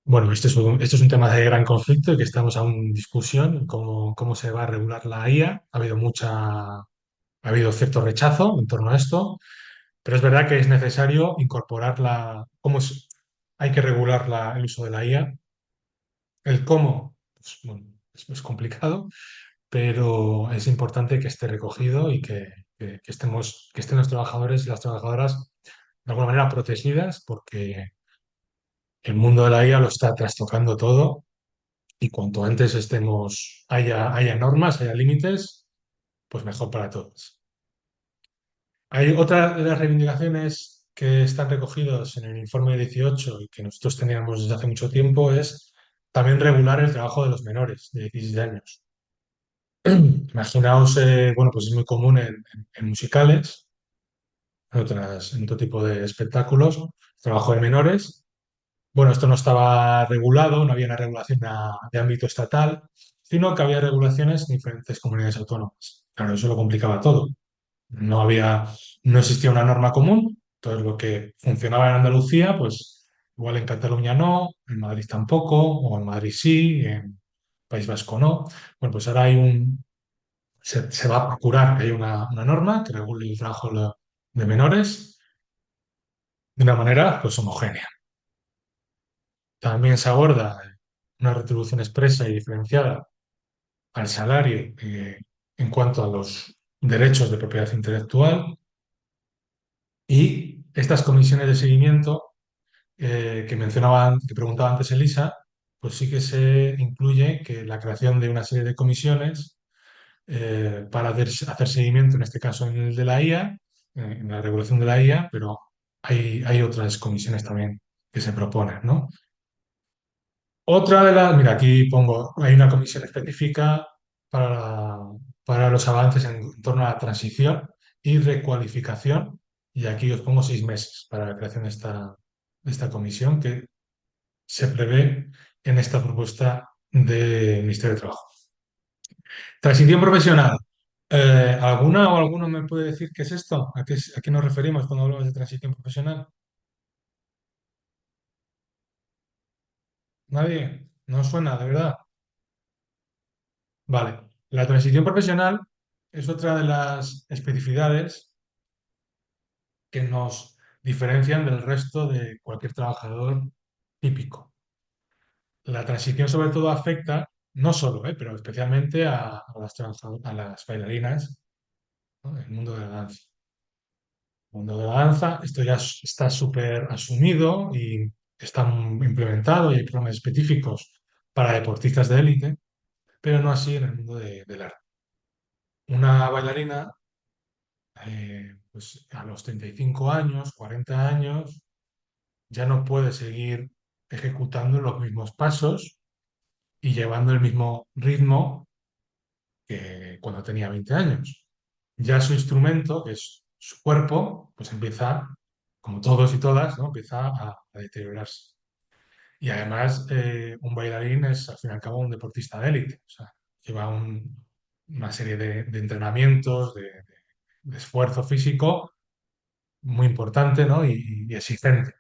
Bueno, esto es un tema de gran conflicto y que estamos aún en discusión, cómo se va a regular la IA. Ha habido cierto rechazo en torno a esto, pero es verdad que es necesario incorporarla, hay que regular el uso de la IA. El cómo, pues, bueno, es complicado, pero es importante que esté recogido y que estén los trabajadores y las trabajadoras de alguna manera protegidas, porque el mundo de la IA lo está trastocando todo y cuanto antes haya normas, haya límites, pues mejor para todos. Hay otra de las reivindicaciones que están recogidos en el informe 18 y que nosotros teníamos desde hace mucho tiempo es también regular el trabajo de los menores de 16 años. Imaginaos, bueno, pues es muy común en musicales, en otro tipo de espectáculos, trabajo de menores. Bueno, esto no estaba regulado, no había una regulación de ámbito estatal, sino que había regulaciones en diferentes comunidades autónomas. Claro, eso lo complicaba todo. No había, no existía una norma común, entonces lo que funcionaba en Andalucía, pues igual en Cataluña no, en Madrid tampoco, o en Madrid sí, en País Vasco no. Bueno, pues ahora se va a procurar que haya una norma que regule el trabajo de menores de una manera pues homogénea. También se aborda una retribución expresa y diferenciada al salario en cuanto a los derechos de propiedad intelectual y estas comisiones de seguimiento que preguntaba antes Elisa, pues sí que se incluye que la creación de una serie de comisiones para hacer seguimiento, en este caso en el de la IA, en la regulación de la IA, pero hay otras comisiones también que se proponen, ¿no? Otra de las, mira, aquí pongo, hay una comisión específica para, para los avances en torno a la transición y recualificación, y aquí os pongo 6 meses para la creación de esta comisión que se prevé en esta propuesta del Ministerio de Trabajo. Transición profesional. ¿Alguna o alguno me puede decir qué es esto? A qué nos referimos cuando hablamos de transición profesional? ¿Nadie? ¿No suena, de verdad? Vale. La transición profesional es otra de las especificidades que nos diferencian del resto de cualquier trabajador típico. La transición sobre todo afecta, no solo, pero especialmente a las bailarinas, ¿no? El mundo de la danza. El mundo de la danza, esto ya está súper asumido y está implementado y hay programas específicos para deportistas de élite, pero no así en el mundo del arte. Una bailarina, pues a los 35 años, 40 años, ya no puede seguir ejecutando los mismos pasos y llevando el mismo ritmo que cuando tenía 20 años. Ya su instrumento, que es su cuerpo, pues empieza, como todos y todas, ¿no? Empieza a deteriorarse. Y además, un bailarín es al fin y al cabo un deportista de élite. O sea, lleva una serie de entrenamientos, de esfuerzo físico muy importante, ¿no? y exigente.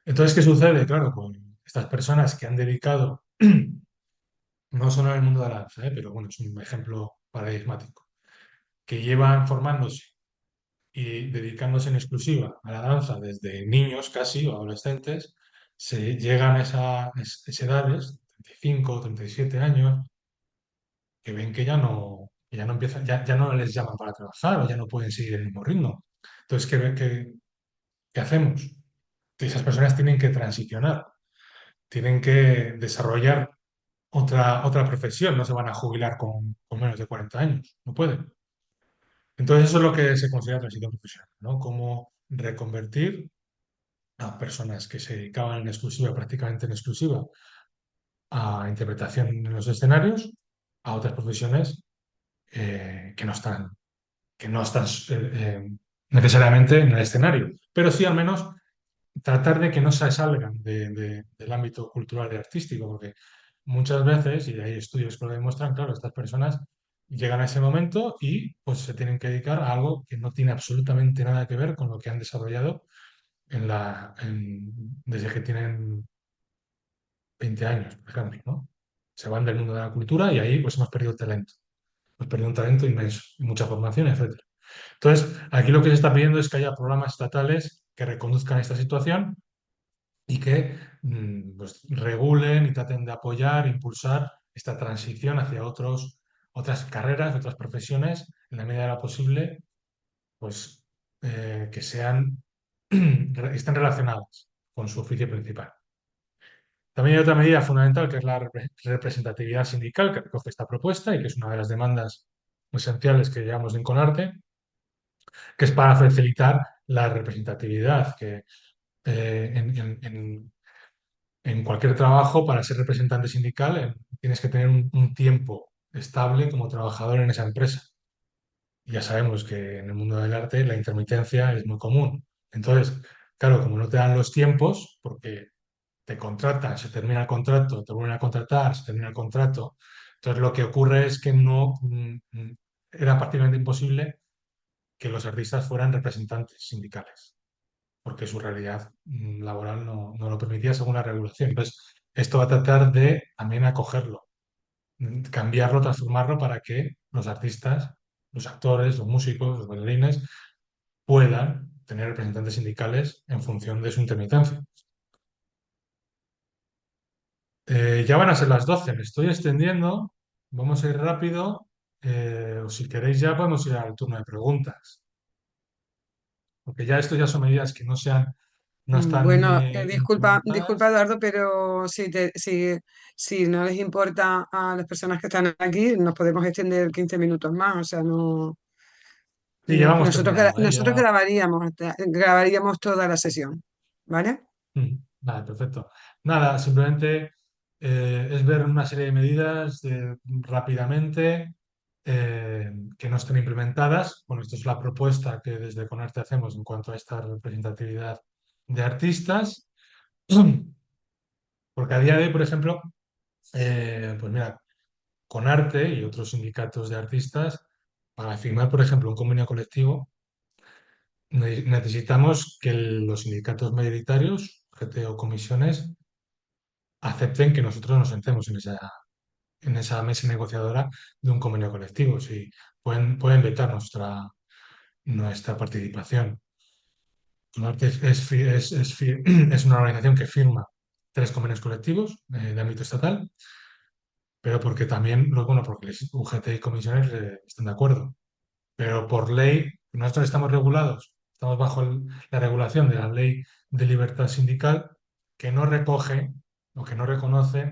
Entonces, ¿qué sucede? Claro, con estas personas que han dedicado, no solo en el mundo de la danza, pero bueno, es un ejemplo paradigmático, que llevan formándose y dedicándose en exclusiva a la danza desde niños casi o adolescentes, se llegan a esas edades, 35, 37 años, que ven que ya no empiezan, ya no les llaman para trabajar o ya no pueden seguir el mismo ritmo. Entonces, ¿qué hacemos? Que esas personas tienen que transicionar, tienen que desarrollar otra profesión, no se van a jubilar con menos de 40 años, no pueden. Entonces, eso es lo que se considera transición profesional, ¿no? Cómo reconvertir a personas que se dedicaban en exclusiva, prácticamente en exclusiva, a interpretación en los escenarios, a otras profesiones que no están necesariamente en el escenario, pero sí al menos tratar de que no se salgan del ámbito cultural y artístico, porque muchas veces, y hay estudios que lo demuestran, claro, estas personas llegan a ese momento y pues se tienen que dedicar a algo que no tiene absolutamente nada que ver con lo que han desarrollado desde que tienen 20 años, por ejemplo, ¿no? Se van del mundo de la cultura y ahí pues hemos perdido talento. Hemos perdido un talento inmenso, mucha formación, etcétera. Entonces, aquí lo que se está pidiendo es que haya programas estatales que reconduzcan esta situación y que pues, regulen y traten de apoyar, impulsar esta transición hacia otras carreras, otras profesiones, en la medida de lo posible, pues que estén relacionadas con su oficio principal. También hay otra medida fundamental que es la representatividad sindical que recoge esta propuesta y que es una de las demandas esenciales que llevamos en Conarte, que es para facilitar la representatividad, que en cualquier trabajo, para ser representante sindical, tienes que tener un tiempo estable como trabajador en esa empresa. Y ya sabemos que en el mundo del arte la intermitencia es muy común. Entonces, claro, como no te dan los tiempos, porque te contratan, se termina el contrato, te vuelven a contratar, se termina el contrato. Entonces lo que ocurre es que era prácticamente imposible que los artistas fueran representantes sindicales, porque su realidad laboral no lo permitía según la regulación. Entonces, esto va a tratar de también acogerlo, cambiarlo, transformarlo para que los artistas, los actores, los músicos, los bailarines puedan tener representantes sindicales en función de su intermitencia. Ya van a ser las 12, me estoy extendiendo, vamos a ir rápido, o si queréis ya podemos ir al turno de preguntas, porque ya esto ya son medidas que no están
Bueno, disculpa
implementadas.
Eduardo, pero si no les importa a las personas que están aquí, nos podemos extender 15 minutos más. O sea,
Sí, ya vamos
nosotros,
terminando, ¿eh?
nosotros grabaríamos toda la sesión, ¿vale?
Vale, perfecto. Nada, simplemente es ver una serie de medidas rápidamente que no estén implementadas. Bueno, esto es la propuesta que desde Conarte hacemos en cuanto a esta representatividad de artistas. Porque a día de hoy, por ejemplo, pues mira, Conarte y otros sindicatos de artistas, para firmar, por ejemplo, un convenio colectivo, necesitamos que los sindicatos mayoritarios, GT o comisiones, acepten que nosotros nos sentemos en esa mesa negociadora de un convenio colectivo. Sí, pueden vetar nuestra participación. Conarte es una organización que firma 3 convenios colectivos de ámbito estatal, pero porque también, bueno, porque UGT y comisiones están de acuerdo. Pero por ley, nosotros estamos regulados, estamos bajo la regulación de la Ley de Libertad Sindical, que no recoge o que no reconoce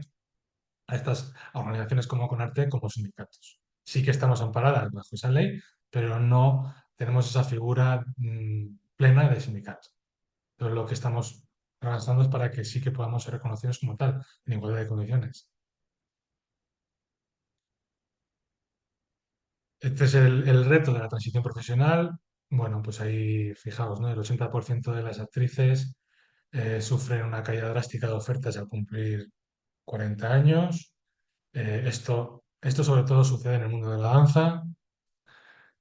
a estas organizaciones como CONARTE como sindicatos. Sí que estamos amparadas bajo esa ley, pero no tenemos esa figura plena de sindicato. Entonces, lo que estamos trabajando es para que sí que podamos ser reconocidos como tal, en igualdad de condiciones. Este es el reto de la transición profesional. Bueno, pues ahí fijaos, ¿no? El 80% de las actrices sufren una caída drástica de ofertas al cumplir 40 años. Esto sobre todo sucede en el mundo de la danza.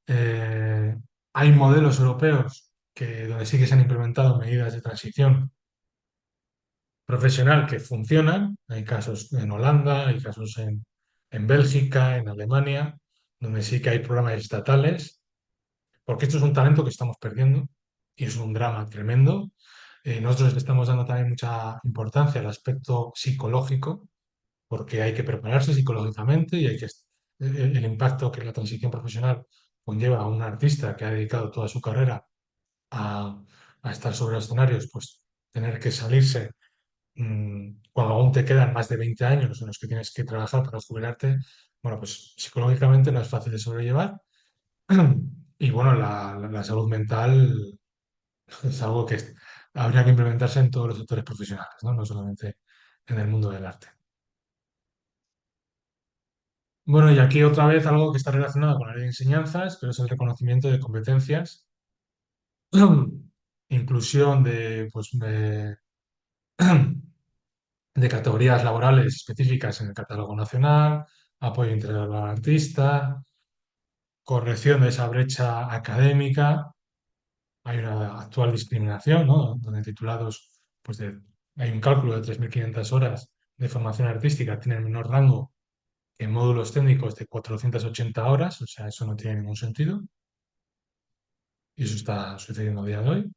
Eh, Hay modelos europeos donde sí que se han implementado medidas de transición profesional que funcionan. Hay casos en Holanda, hay casos en Bélgica, en Alemania, donde sí que hay programas estatales, porque esto es un talento que estamos perdiendo y es un drama tremendo. Nosotros le estamos dando también mucha importancia al aspecto psicológico, porque hay que prepararse psicológicamente y el impacto que la transición profesional conlleva a un artista que ha dedicado toda su carrera a, a estar sobre los escenarios, pues tener que salirse cuando aún te quedan más de 20 años en los que tienes que trabajar para jubilarte, bueno, pues psicológicamente no es fácil de sobrellevar. Y bueno, la salud mental es algo que habría que implementarse en todos los sectores profesionales, ¿no? No solamente en el mundo del arte. Bueno, y aquí otra vez algo que está relacionado con la ley de enseñanzas, pero es el reconocimiento de competencias, inclusión de categorías laborales específicas en el catálogo nacional, apoyo integral al artista, corrección de esa brecha académica. Hay una actual discriminación, ¿no? Donde titulados, pues hay un cálculo de 3.500 horas de formación artística, tienen menor rango que módulos técnicos de 480 horas, o sea, eso no tiene ningún sentido. Y eso está sucediendo a día de hoy.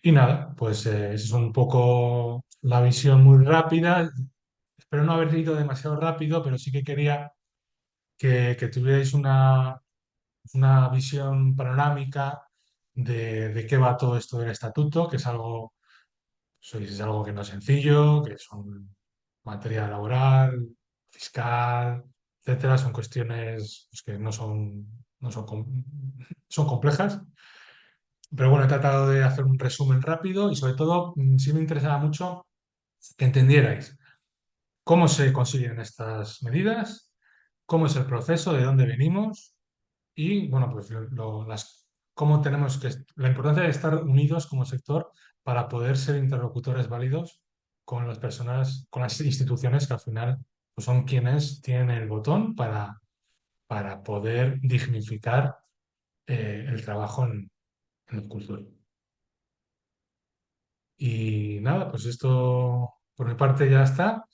Y nada, pues esa es un poco la visión muy rápida. Espero no haber ido demasiado rápido, pero sí que quería que tuvierais una visión panorámica de qué va todo esto del estatuto, que es algo que no es sencillo, que son materia laboral, fiscal, etcétera, son cuestiones pues, que son complejas. Pero bueno, he tratado de hacer un resumen rápido y sobre todo sí me interesaba mucho que entendierais cómo se consiguen estas medidas, cómo es el proceso, de dónde venimos y, bueno, pues cómo la importancia de estar unidos como sector para poder ser interlocutores válidos con las personas, con las instituciones que al final pues, son quienes tienen el botón para poder dignificar el trabajo en el cultura. Y nada, pues esto por mi parte ya está.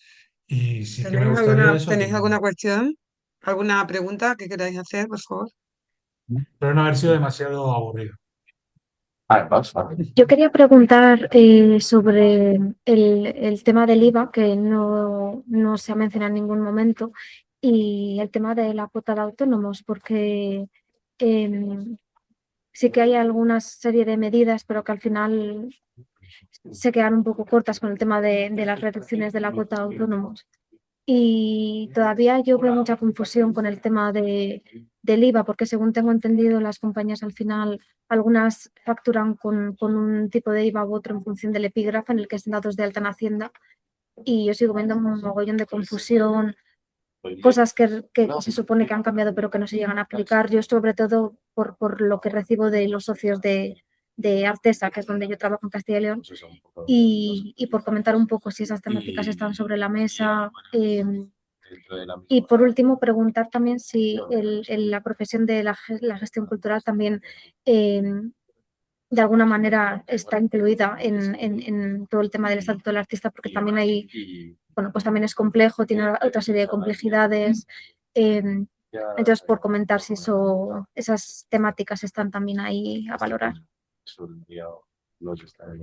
Y sí que me gustaría eso,
¿Tenéis alguna cuestión? ¿Alguna pregunta que queráis hacer, por favor?
pero no haber sido demasiado aburrido.
Yo quería preguntar sobre el tema del IVA, que no se ha mencionado en ningún momento, y el tema de la cuota de autónomos, porque em, sí que hay alguna serie de medidas, pero que al final se quedan un poco cortas con el tema de las reducciones de la cuota de autónomos. Y todavía yo veo mucha confusión con el tema del IVA, porque según tengo entendido, las compañías al final, algunas facturan con un tipo de IVA u otro en función del epígrafe en el que estén dados de alta en Hacienda. Y yo sigo viendo un mogollón de confusión, cosas que se supone que han cambiado pero que no se llegan a aplicar. Yo sobre todo por lo que recibo de los socios de Artesa, que es donde yo trabajo en Castilla y León, y por comentar un poco si esas temáticas están sobre la mesa. Y por último, preguntar también si la profesión de la gestión cultural también eh, de alguna manera está incluida en todo el tema del estatuto del artista, porque también hay, bueno, pues también es complejo, tiene otra serie de complejidades. eh, entonces, por comentar si esas temáticas están también ahí a valorar.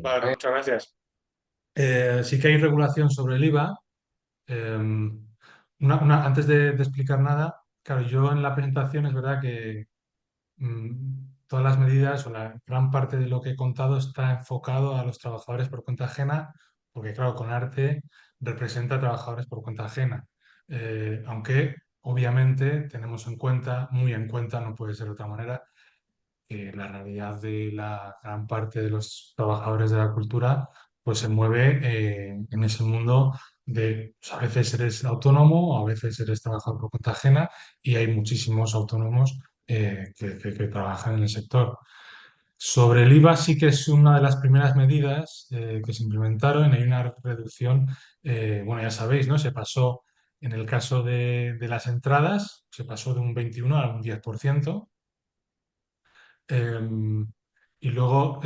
Vale, muchas gracias. Sí que hay regulación sobre el IVA. Antes de explicar nada, claro, yo en la presentación es verdad que todas las medidas o la gran parte de lo que he contado está enfocado a los trabajadores por cuenta ajena, porque claro, con arte representa a trabajadores por cuenta ajena. Aunque obviamente tenemos en cuenta, muy en cuenta, no puede ser de otra manera, que la realidad de la gran parte de los trabajadores de la cultura pues se mueve en ese mundo de pues, a veces eres autónomo, a veces eres trabajador por cuenta ajena y hay muchísimos autónomos que trabajan en el sector. Sobre el IVA sí que es una de las primeras medidas que se implementaron. Hay una reducción, bueno, ya sabéis, ¿no? Se pasó, en el caso de las entradas, se pasó de un 21 a un 10%. Em, y luego,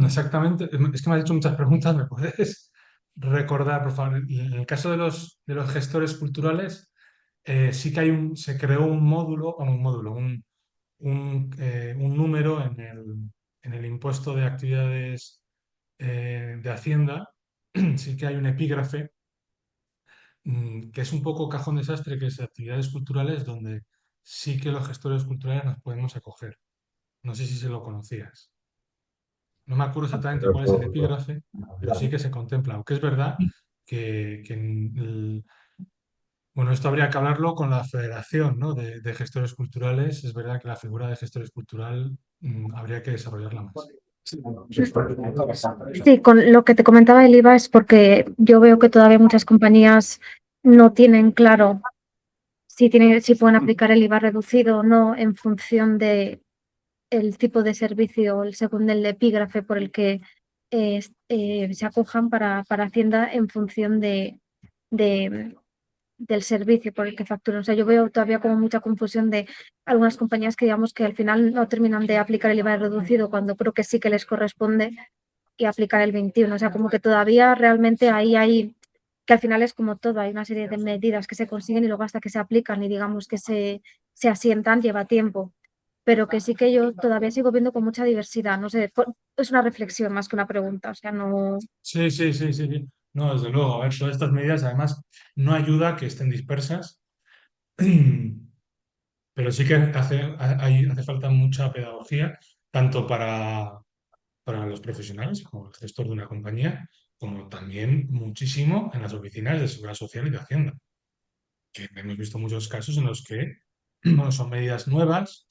exactamente, es que me has hecho muchas preguntas, ¿me puedes recordar, por favor? Y en el caso de los gestores culturales, sí que se creó un módulo, bueno, un número en el impuesto de actividades de Hacienda, sí que hay un epígrafe que es un poco cajón desastre, que es de actividades culturales, donde sí que los gestores culturales nos podemos acoger. No sé si se lo conocías. No me acuerdo exactamente cuál es el epígrafe, pero sí que se contempla. Aunque es verdad que bueno, esto habría que hablarlo con la Federación, ¿no? de Gestores Culturales. Es verdad que la figura de gestores cultural habría que desarrollarla más.
Sí, con lo que te comentaba el IVA es porque yo veo que todavía muchas compañías no tienen claro si pueden aplicar el IVA reducido o no en función de el tipo de servicio, según el epígrafe por el que se acojan para Hacienda en función de, del servicio por el que facturan. O sea, yo veo todavía como mucha confusión de algunas compañías que digamos que al final no terminan de aplicar el IVA reducido cuando creo que sí que les corresponde y aplicar el 21. O sea, como que todavía realmente ahí hay, que al final es como todo, hay una serie de medidas que se consiguen y luego hasta que se aplican y digamos que se asientan lleva tiempo. Pero que sí que yo todavía sigo viendo con mucha diversidad. No sé, es una reflexión más que una pregunta. O sea, no.
Sí, sí, sí, sí, sí. No, desde luego. A ver, todas estas medidas además no ayuda a que estén dispersas, pero sí que hace falta mucha pedagogía, tanto para los profesionales, como el gestor de una compañía, como también muchísimo en las oficinas de Seguridad Social y de Hacienda, que hemos visto muchos casos en los que bueno, son medidas nuevas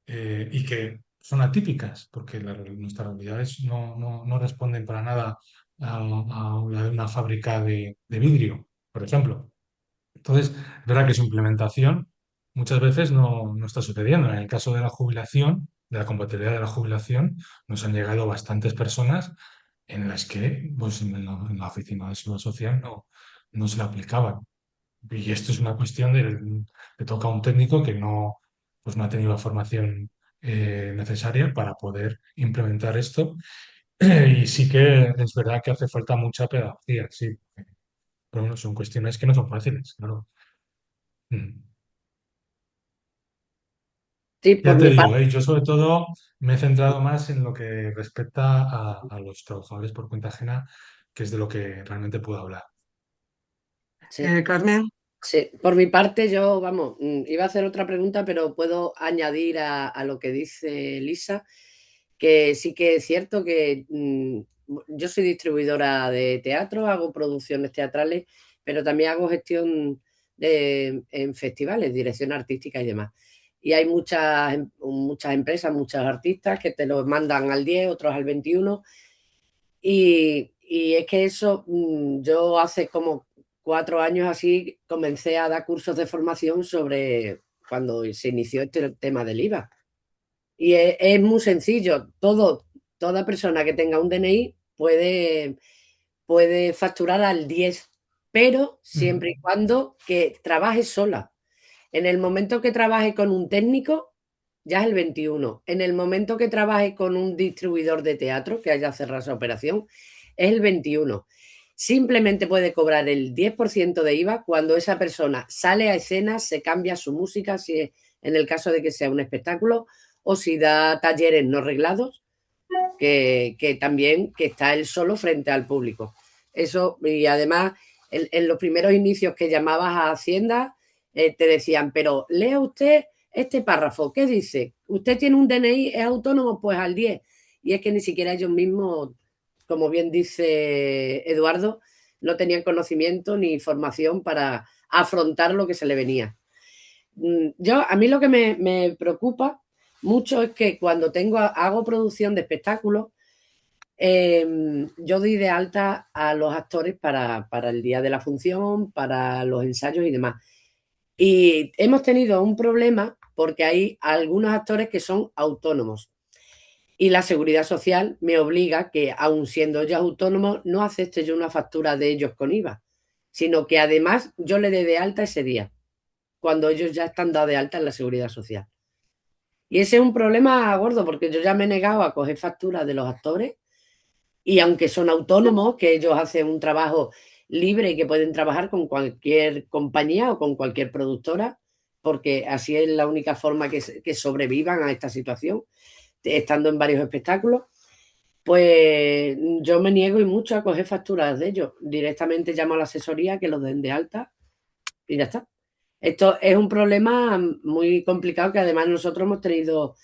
y que son atípicas, porque nuestras realidades no responden para nada a la de una fábrica de vidrio, por ejemplo. Entonces, es verdad que su implementación muchas veces no está sucediendo. En el caso de la jubilación, de la compatibilidad de la jubilación, nos han llegado bastantes personas en las que pues, en la oficina de seguridad social no se la aplicaban. Y esto es una cuestión de toca a un técnico que no, pues no ha tenido la formación necesaria para poder implementar esto. Y sí que es verdad que hace falta mucha pedagogía, sí. Pero bueno, son cuestiones que no son fáciles, claro. Mm.
Sí,
Ya
por
te
mi
digo,
parte,
yo sobre todo me he centrado más en lo que respecta a los trabajadores por cuenta ajena, que es de lo que realmente puedo hablar.
sí.
Carmen,
Sí, por mi parte yo, vamos, iba a hacer otra pregunta, pero puedo añadir a lo que dice Lisa, que sí que es cierto que yo soy distribuidora de teatro, hago producciones teatrales, pero también hago gestión en festivales, dirección artística y demás. Y hay muchas empresas, muchos artistas que te los mandan al 10, otros al 21. Y es que eso, yo hace como 4 años así comencé a dar cursos de formación sobre cuando se inició este tema del IVA. Y es muy sencillo, toda persona que tenga un DNI puede facturar al 10, pero
Mm.
siempre y cuando que trabaje sola. En el momento que trabaje con un técnico, ya es el 21. En el momento que trabaje con un distribuidor de teatro que haya cerrado esa operación, es el 21. Simplemente puede cobrar el 10% de IVA cuando esa persona sale a escena, se cambia su música, si es en el caso de que sea un espectáculo, o si da talleres no reglados, que también que está él solo frente al público. Eso, y además, en los primeros inicios que llamabas a Hacienda, te decían, pero lea usted este párrafo, ¿qué dice? ¿Usted tiene un DNI, es autónomo? Pues al 10. Y es que ni siquiera ellos mismos, como bien dice Eduardo, no tenían conocimiento ni formación para afrontar lo que se le venía. A mí lo que me preocupa mucho es que cuando hago producción de espectáculos, yo doy de alta a los actores para el día de la función, para los ensayos y demás. Y hemos tenido un problema porque hay algunos actores que son autónomos. Y la seguridad social me obliga que, aun siendo ellos autónomos, no acepte yo una factura de ellos con IVA, sino que además yo le dé de alta ese día, cuando ellos ya están dados de alta en la seguridad social. Y ese es un problema gordo, porque yo ya me he negado a coger facturas de los actores y aunque son autónomos, que ellos hacen un trabajo libre y que pueden trabajar con cualquier compañía o con cualquier productora, porque así es la única forma que sobrevivan a esta situación, estando en varios espectáculos, pues yo me niego y mucho a coger facturas de ellos. Directamente llamo a la asesoría que los den de alta y ya está. Esto es un problema muy complicado que además nosotros hemos tenido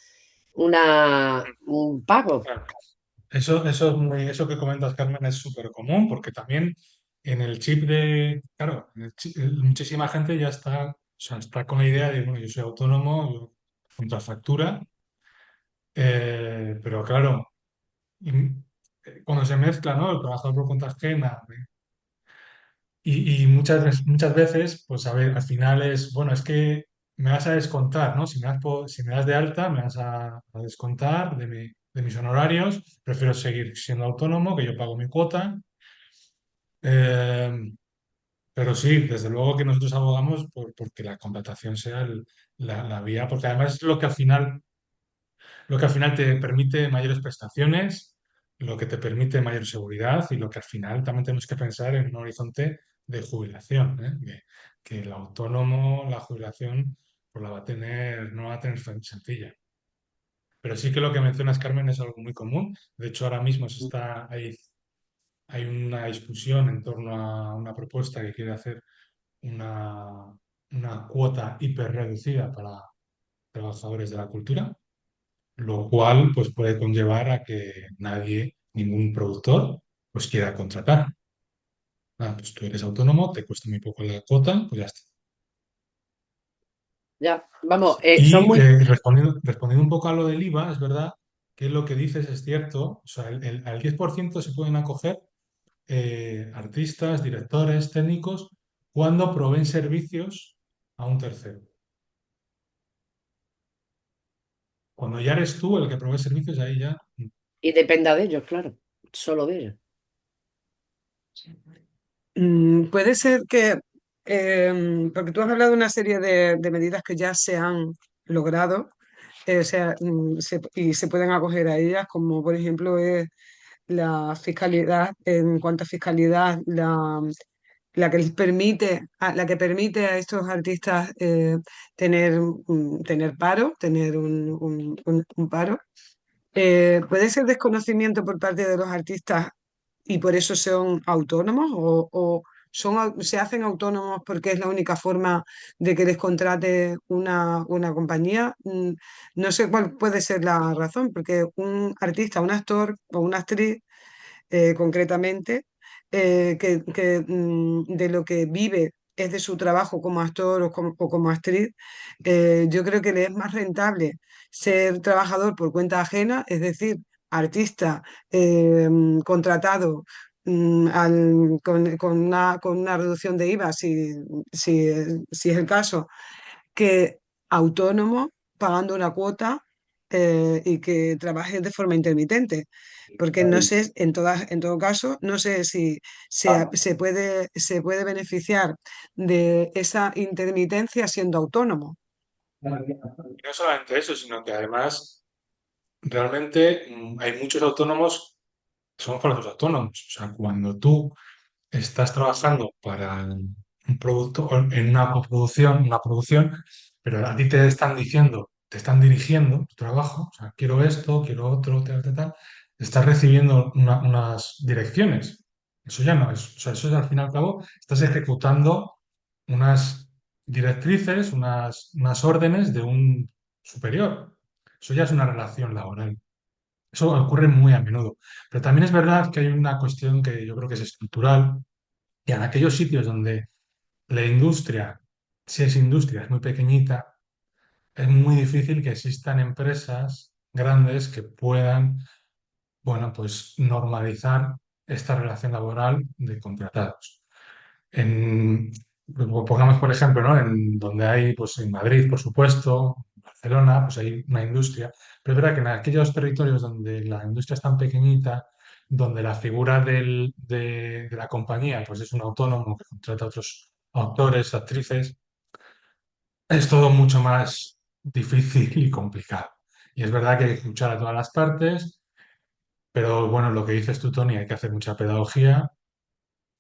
un pago.
Claro. Eso que comentas, Carmen, es súper común porque también en el chip claro, muchísima gente ya está, o sea, está con la idea de, bueno, yo soy autónomo, yo contra factura, pero claro, y, cuando se mezcla, ¿no? El trabajador por cuenta ajena y muchas veces, pues a ver, al final es, bueno, es que me vas a descontar, ¿no? Si me das de alta, me vas a descontar de mis honorarios, prefiero seguir siendo autónomo, que yo pago mi cuota. Eh, pero sí, desde luego que nosotros abogamos porque la contratación sea la vía, porque además es lo que al final te permite mayores prestaciones, lo que te permite mayor seguridad y lo que al final también tenemos que pensar en un horizonte de jubilación, ¿eh? Que el autónomo, la jubilación, pues la va a tener, no la va a tener sencilla. Pero sí que lo que mencionas, Carmen, es algo muy común. De hecho, ahora mismo hay una discusión en torno a una propuesta que quiere hacer una, una cuota hiperreducida para trabajadores de la cultura, lo cual pues puede conllevar a que nadie, ningún productor, pues quiera contratar. Ah, pues tú eres autónomo, te cuesta muy poco la cuota, pues ya está.
Ya, vamos, son
Y
muy.
respondiendo un poco a lo del IVA, es verdad que lo que dices es cierto, o sea, al 10% se pueden acoger artistas, directores, técnicos, cuando proveen servicios a un tercero. Cuando ya eres tú el que provee servicios, ahí ya.
Y dependa de ellos, claro, solo de ellos.
puede ser que Porque tú has hablado de una serie de medidas que ya se han logrado, o sea, y se pueden acoger a ellas, como por ejemplo es la fiscalidad, en cuanto a fiscalidad, la que les permite, la que permite a estos artistas tener paro, tener un paro. ¿Puede ser desconocimiento por parte de los artistas y por eso son autónomos o se hacen autónomos porque es la única forma de que les contrate una compañía? No sé cuál puede ser la razón, porque un artista, un actor o una actriz concretamente, de lo que vive es de su trabajo como actor o como actriz, yo creo que le es más rentable ser trabajador por cuenta ajena, es decir, artista contratado con una reducción de IVA, si es el caso, que autónomo pagando una cuota y que trabaje de forma intermitente. Porque no sé, en todo caso, no sé si se puede beneficiar de esa intermitencia siendo autónomo.
Y no solamente eso, sino que además realmente hay muchos autónomos que son falsos autónomos. O sea, cuando tú estás trabajando para un producto o en una coproducción, una producción, pero a ti te están diciendo, te están dirigiendo tu trabajo, o sea, quiero esto, quiero otro, tal, tal, tal, estás recibiendo unas direcciones. Eso ya no es, o sea, eso es al fin y al cabo, estás ejecutando unas directrices, unas órdenes de un superior. Eso ya es una relación laboral. Eso ocurre muy a menudo. Pero también es verdad que hay una cuestión que yo creo que es estructural, y en aquellos sitios donde la industria, si es industria, es muy pequeñita, es muy difícil que existan empresas grandes que puedan, bueno, pues normalizar esta relación laboral de contratados. En, pongamos por ejemplo, ¿no? En donde hay, pues en Madrid, por supuesto, en Barcelona, pues hay una industria, pero es verdad que en aquellos territorios donde la industria es tan pequeñita, donde la figura de la compañía pues es un autónomo que contrata a otros actores, actrices, es todo mucho más difícil y complicado. Y es verdad que hay que escuchar a todas las partes, pero bueno, lo que dices tú, Tony, hay que hacer mucha pedagogía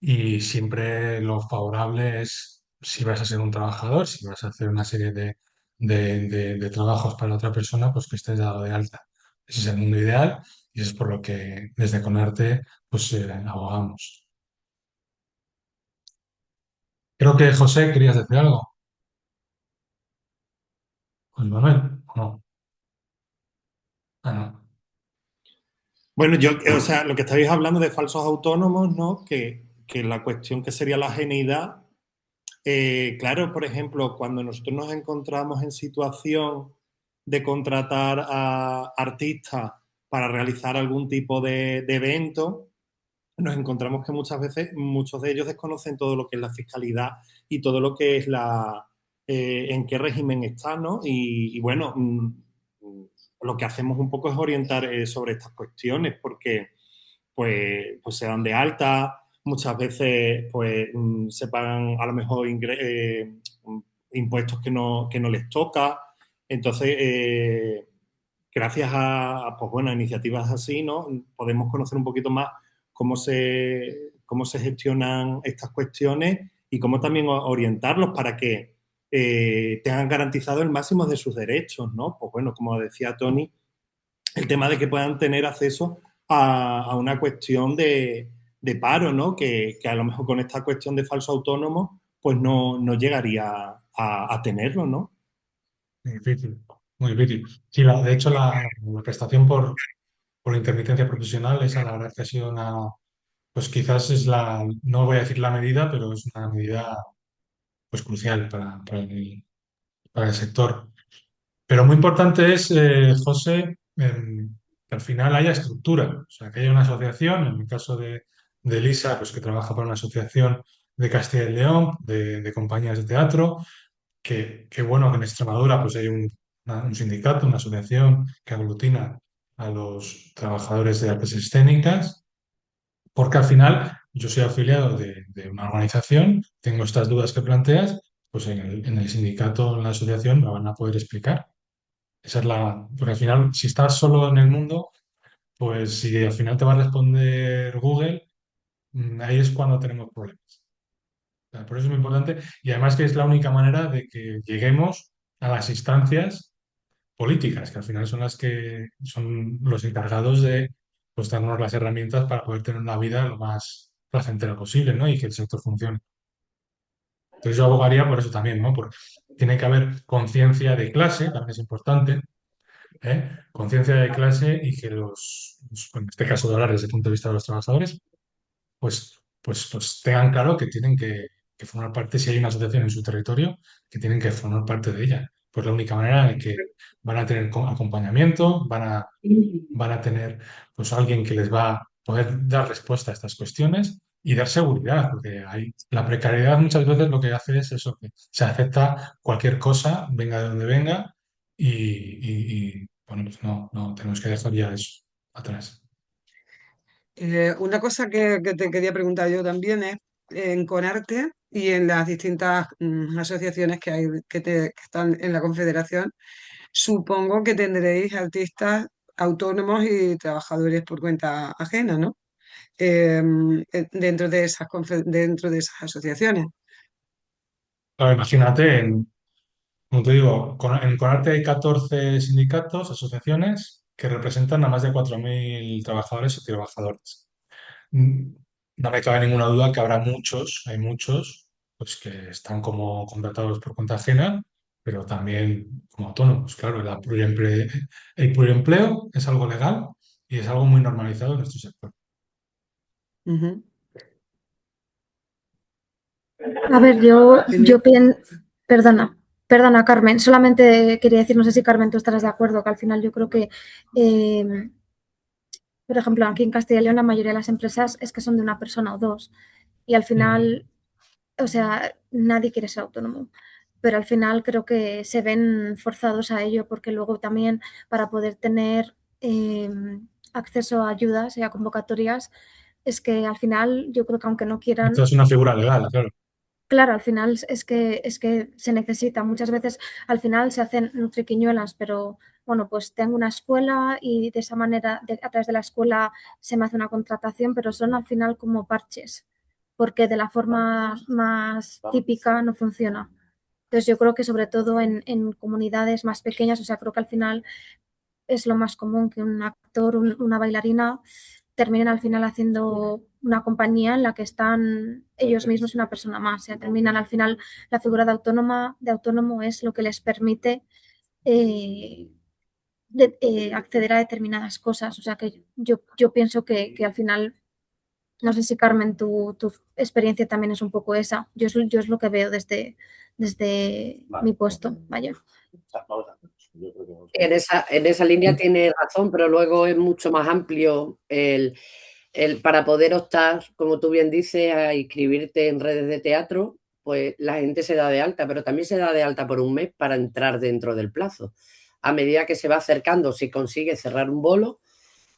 y siempre lo favorable es si vas a ser un trabajador, si vas a hacer una serie de trabajos para otra persona, pues que estés dado de alta. Ese es el mundo ideal y eso es por lo que desde Conarte pues abogamos. Creo que José querías decir algo. Juan Manuel, ¿o no? Ah, no.
Bueno, o sea, lo que estáis hablando de falsos autónomos, ¿no? Que la cuestión que sería la geneidad, claro, por ejemplo, cuando nosotros nos encontramos en situación de contratar a artistas para realizar algún tipo de evento, nos encontramos que muchas veces muchos de ellos desconocen todo lo que es la fiscalidad y todo lo que es en qué régimen está, ¿no? Y bueno, lo que hacemos un poco es orientar sobre estas cuestiones porque pues se dan de alta, muchas veces pues se pagan a lo mejor impuestos que no les toca. Entonces, gracias pues bueno, a iniciativas así, ¿no? Podemos conocer un poquito más cómo se gestionan estas cuestiones y cómo también orientarlos para que tengan garantizado el máximo de sus derechos, ¿no? Pues bueno, como decía Tony, el tema de que puedan tener acceso a una cuestión de paro, ¿no? Que a lo mejor con esta cuestión de falso autónomo, pues no llegaría a tenerlo, ¿no?
Muy difícil, muy difícil. Sí, de hecho la prestación por intermitencia profesional, esa la verdad que ha sido pues quizás es no voy a decir la medida, pero es una medida pues crucial para el sector. Pero muy importante es, José, que al final haya estructura, o sea, que haya una asociación, en el caso de Elisa, pues que trabaja para una asociación de Castilla y León, de compañías de teatro, que bueno, que en Extremadura pues hay un sindicato, una asociación que aglutina a los trabajadores de artes escénicas, porque al final yo soy afiliado de una organización, tengo estas dudas que planteas, pues en el sindicato, en la asociación, me van a poder explicar. Esa es porque al final, si estás solo en el mundo, pues si al final te va a responder Google, ahí es cuando tenemos problemas. O sea, por eso es muy importante y además que es la única manera de que lleguemos a las instancias políticas, que al final son las que son los encargados de pues, darnos las herramientas para poder tener una vida lo más placentera posible, ¿no? Y que el sector funcione. Entonces yo abogaría por eso también, ¿no? Porque tiene que haber conciencia de clase, también es importante, ¿eh? Conciencia de clase y que en este caso de hablar desde el punto de vista de los trabajadores, pues tengan claro que tienen que formar parte, si hay una asociación en su territorio, que tienen que formar parte de ella. Pues la única manera en que van a tener acompañamiento, van a tener pues alguien que les va a poder dar respuesta a estas cuestiones y dar seguridad, porque la precariedad muchas veces lo que hace es eso, que se acepta cualquier cosa, venga de donde venga, bueno, pues no tenemos que dejar ya eso atrás.
Una cosa que te quería preguntar yo también es, en Conarte y en las distintas asociaciones que hay que están en la Confederación, supongo que tendréis artistas autónomos y trabajadores por cuenta ajena, ¿no? Dentro de dentro de esas asociaciones.
Claro, imagínate, como te digo, en Conarte hay 14 sindicatos, asociaciones, que representan a más de 4.000 trabajadores y trabajadoras. Mm, No me cabe ninguna duda que habrá hay muchos, pues que están como contratados por cuenta ajena, pero también como autónomos. Claro, el pluriempleo es algo legal y es algo muy normalizado en nuestro sector.
Ujú.
A ver,
Tiene-
perdona, perdona, Carmen, solamente quería decir, no sé si Carmen tú estarás de acuerdo, que al final yo creo que, por ejemplo, aquí en Castilla y León la mayoría de las empresas es que son de una persona o dos y al
Mm.
final, o sea, nadie quiere ser autónomo, pero al final creo que se ven forzados a ello porque luego también para poder tener acceso a ayudas y a convocatorias, es que al final yo creo que aunque no
Esto
quieran,
es una figura legal, claro.
claro, al final es que se necesita. Muchas veces al final se hacen triquiñuelas, pero bueno, pues tengo una escuela y de esa manera, a través de la escuela se me hace una contratación, pero son al final como parches, porque de la forma más típica no funciona. Entonces yo creo que sobre todo en comunidades más pequeñas, o sea, creo que al final es lo más común que un actor, una bailarina terminen al final haciendo una compañía en la que están ellos mismos y una persona más. O sea, terminan al final la figura de autónomo es lo que les permite eh, acceder a determinadas cosas. O sea, que yo pienso que al final, no sé si Carmen, tu experiencia también es un poco esa. Yo es lo que veo desde mi puesto, vaya.
En esa línea tiene razón, pero luego es mucho más amplio para poder optar, como tú bien dices, a inscribirte en redes de teatro, pues la gente se da de alta, pero también se da de alta por un mes para entrar dentro del plazo. A medida que se va acercando, si consigue cerrar un bolo,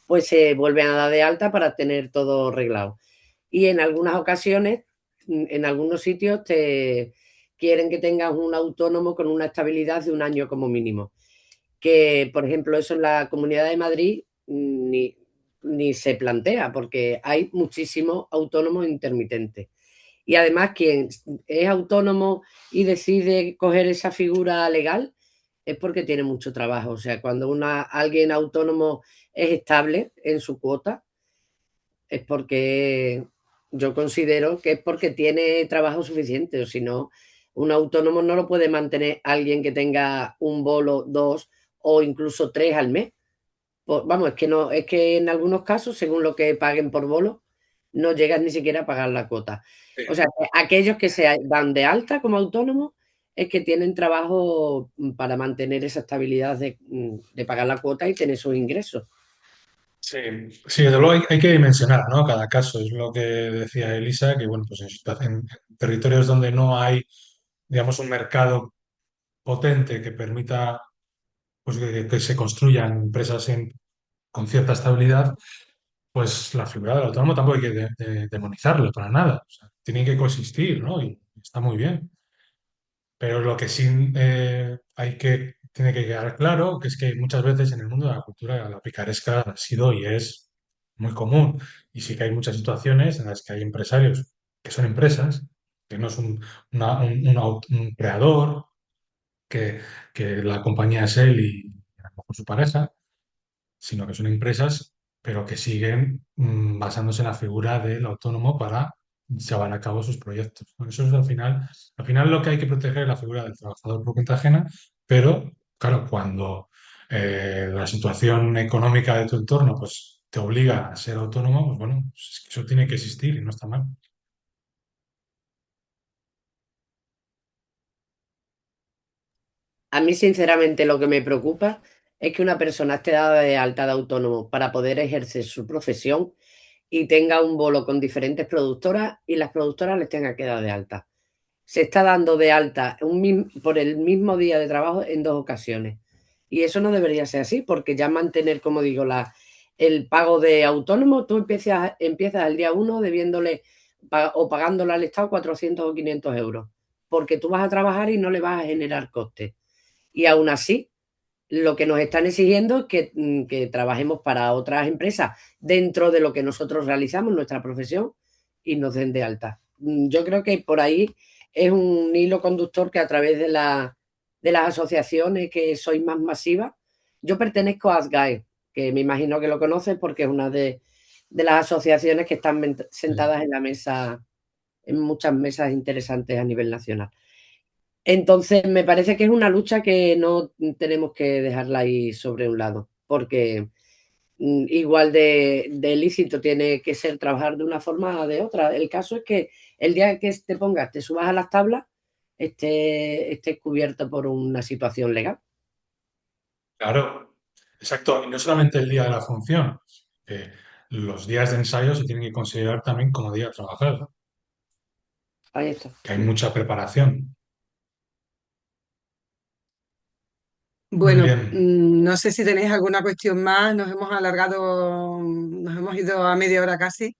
pues se vuelven a dar de alta para tener todo arreglado. Y en algunas ocasiones, en algunos sitios, te quieren que tengas un autónomo con una estabilidad de un año como mínimo. Que, por ejemplo, eso en la Comunidad de Madrid ni se plantea, porque hay muchísimos autónomos intermitentes. Y además, quien es autónomo y decide coger esa figura legal es porque tiene mucho trabajo. O sea, cuando alguien autónomo es estable en su cuota, es porque yo considero que es porque tiene trabajo suficiente, o si no, un autónomo no lo puede mantener alguien que tenga un bolo, dos o incluso tres al mes. Vamos, es que no, es que en algunos casos, según lo que paguen por bolo, no llegan ni siquiera a pagar la cuota. O sea, que aquellos que se dan de alta como autónomos es que tienen trabajo para mantener esa estabilidad de pagar la cuota y tener sus ingresos.
Sí, sí, desde luego hay que dimensionar, ¿no? Cada caso, es lo que decía Elisa, que bueno, pues en territorios donde no hay, digamos, un mercado potente que permita pues, que se construyan empresas con cierta estabilidad, pues la figura del autónomo tampoco hay que demonizarlo para nada. O sea, tienen que coexistir, ¿no? Y está muy bien. Pero lo que sí tiene que quedar claro, que es que muchas veces en el mundo de la cultura la picaresca ha sido y es muy común. Y sí que hay muchas situaciones en las que hay empresarios que son empresas, que no es un creador, que, que la compañía es él y a lo mejor su pareja, sino que son empresas, pero que siguen basándose en la figura del autónomo para llevar a cabo sus proyectos, ¿no? Eso es al final lo que hay que proteger es la figura del trabajador por cuenta ajena, pero claro, cuando la situación económica de tu entorno pues te obliga a ser autónomo, pues bueno, pues es que eso tiene que existir y no está mal.
A mí, sinceramente, lo que me preocupa es que una persona esté dada de alta de autónomo para poder ejercer su profesión y tenga un bolo con diferentes productoras y las productoras les tengan que dar de alta. Se está dando de alta por el mismo día de trabajo en 2 ocasiones. Y eso no debería ser así, porque ya mantener, como digo, el pago de autónomo, tú empiezas el día 1 debiéndole o pagándole al Estado 400 o 500 euros, porque tú vas a trabajar y no le vas a generar costes. Y aún así, lo que nos están exigiendo es que trabajemos para otras empresas dentro de lo que nosotros realizamos, nuestra profesión, y nos den de alta. Yo creo que por ahí es un hilo conductor que a través de las asociaciones que sois más masivas, yo pertenezco a ASGAE, que me imagino que lo conoces porque es una de las asociaciones que están sentadas en la mesa, en muchas mesas interesantes a nivel nacional. Entonces, me parece que es una lucha que no tenemos que dejarla ahí sobre un lado, porque igual de lícito tiene que ser trabajar de una forma o de otra. El caso es que el día que te pongas, te subas a las tablas, estés cubierto por una situación legal.
Claro, exacto. Y no solamente el día de la función, los días de ensayo se tienen que considerar también como día de trabajar, ¿no?
Ahí está.
Que hay mucha preparación. Muy
Bueno,
bien.
no sé si tenéis alguna cuestión más, nos hemos alargado, nos hemos ido a media hora casi,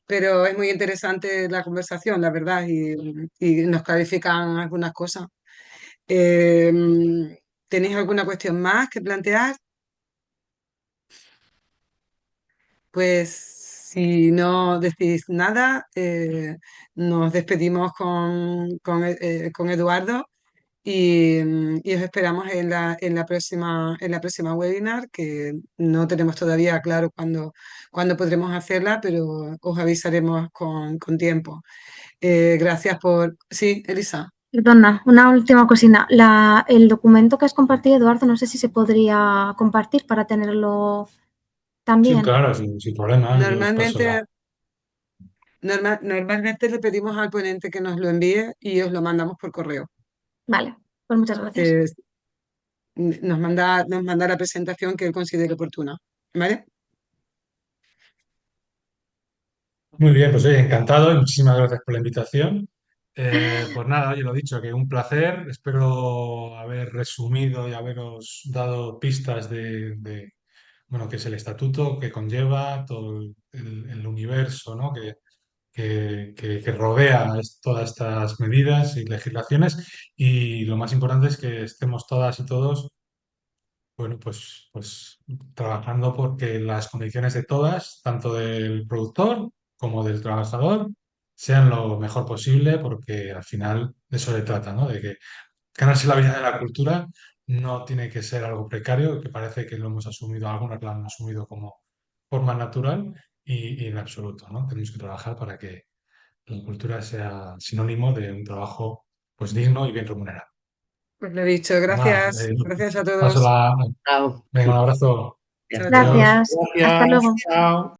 pero es muy interesante la conversación, la verdad, y nos clarifican algunas cosas. Eh, ¿Tenéis alguna cuestión más que plantear? Pues si no decís nada, nos despedimos con Eduardo y os esperamos en la próxima webinar, que no tenemos todavía claro cuándo podremos hacerla, pero os avisaremos con tiempo. Gracias por... Sí, Elisa.
Perdona, una última cosina. El documento que has compartido, Eduardo, no sé si se podría compartir para tenerlo
Sí,
también.
claro, sin problema. Yo os paso
Normalmente, normalmente le pedimos al ponente que nos lo envíe y os lo mandamos por correo.
Vale, pues muchas gracias.
Eh, nos manda la presentación que él considere oportuna. ¿Vale?
Muy bien, pues oye, encantado y muchísimas gracias por la invitación. Pues nada, oye, lo dicho, que un placer. Espero haber resumido y haberos dado pistas bueno, qué es el estatuto, qué conlleva todo el universo, ¿no? que rodea todas estas medidas y legislaciones. Y lo más importante es que estemos todas y todos, bueno, pues trabajando porque las condiciones de todas, tanto del productor como del trabajador, sean lo mejor posible, porque al final de eso se trata, ¿no? De que ganarse la vida de la cultura no tiene que ser algo precario, que parece que lo hemos asumido, algunos lo han asumido como forma natural y en absoluto, ¿no? Tenemos que trabajar para que la cultura sea sinónimo de un trabajo pues digno y bien remunerado.
Pues lo he dicho.
Pues nada,
Gracias. Gracias a
paso
todos.
Chao.
venga, un abrazo.
Chao, chao.
Adiós.
Gracias. Hasta
Gracias,
luego.
chao.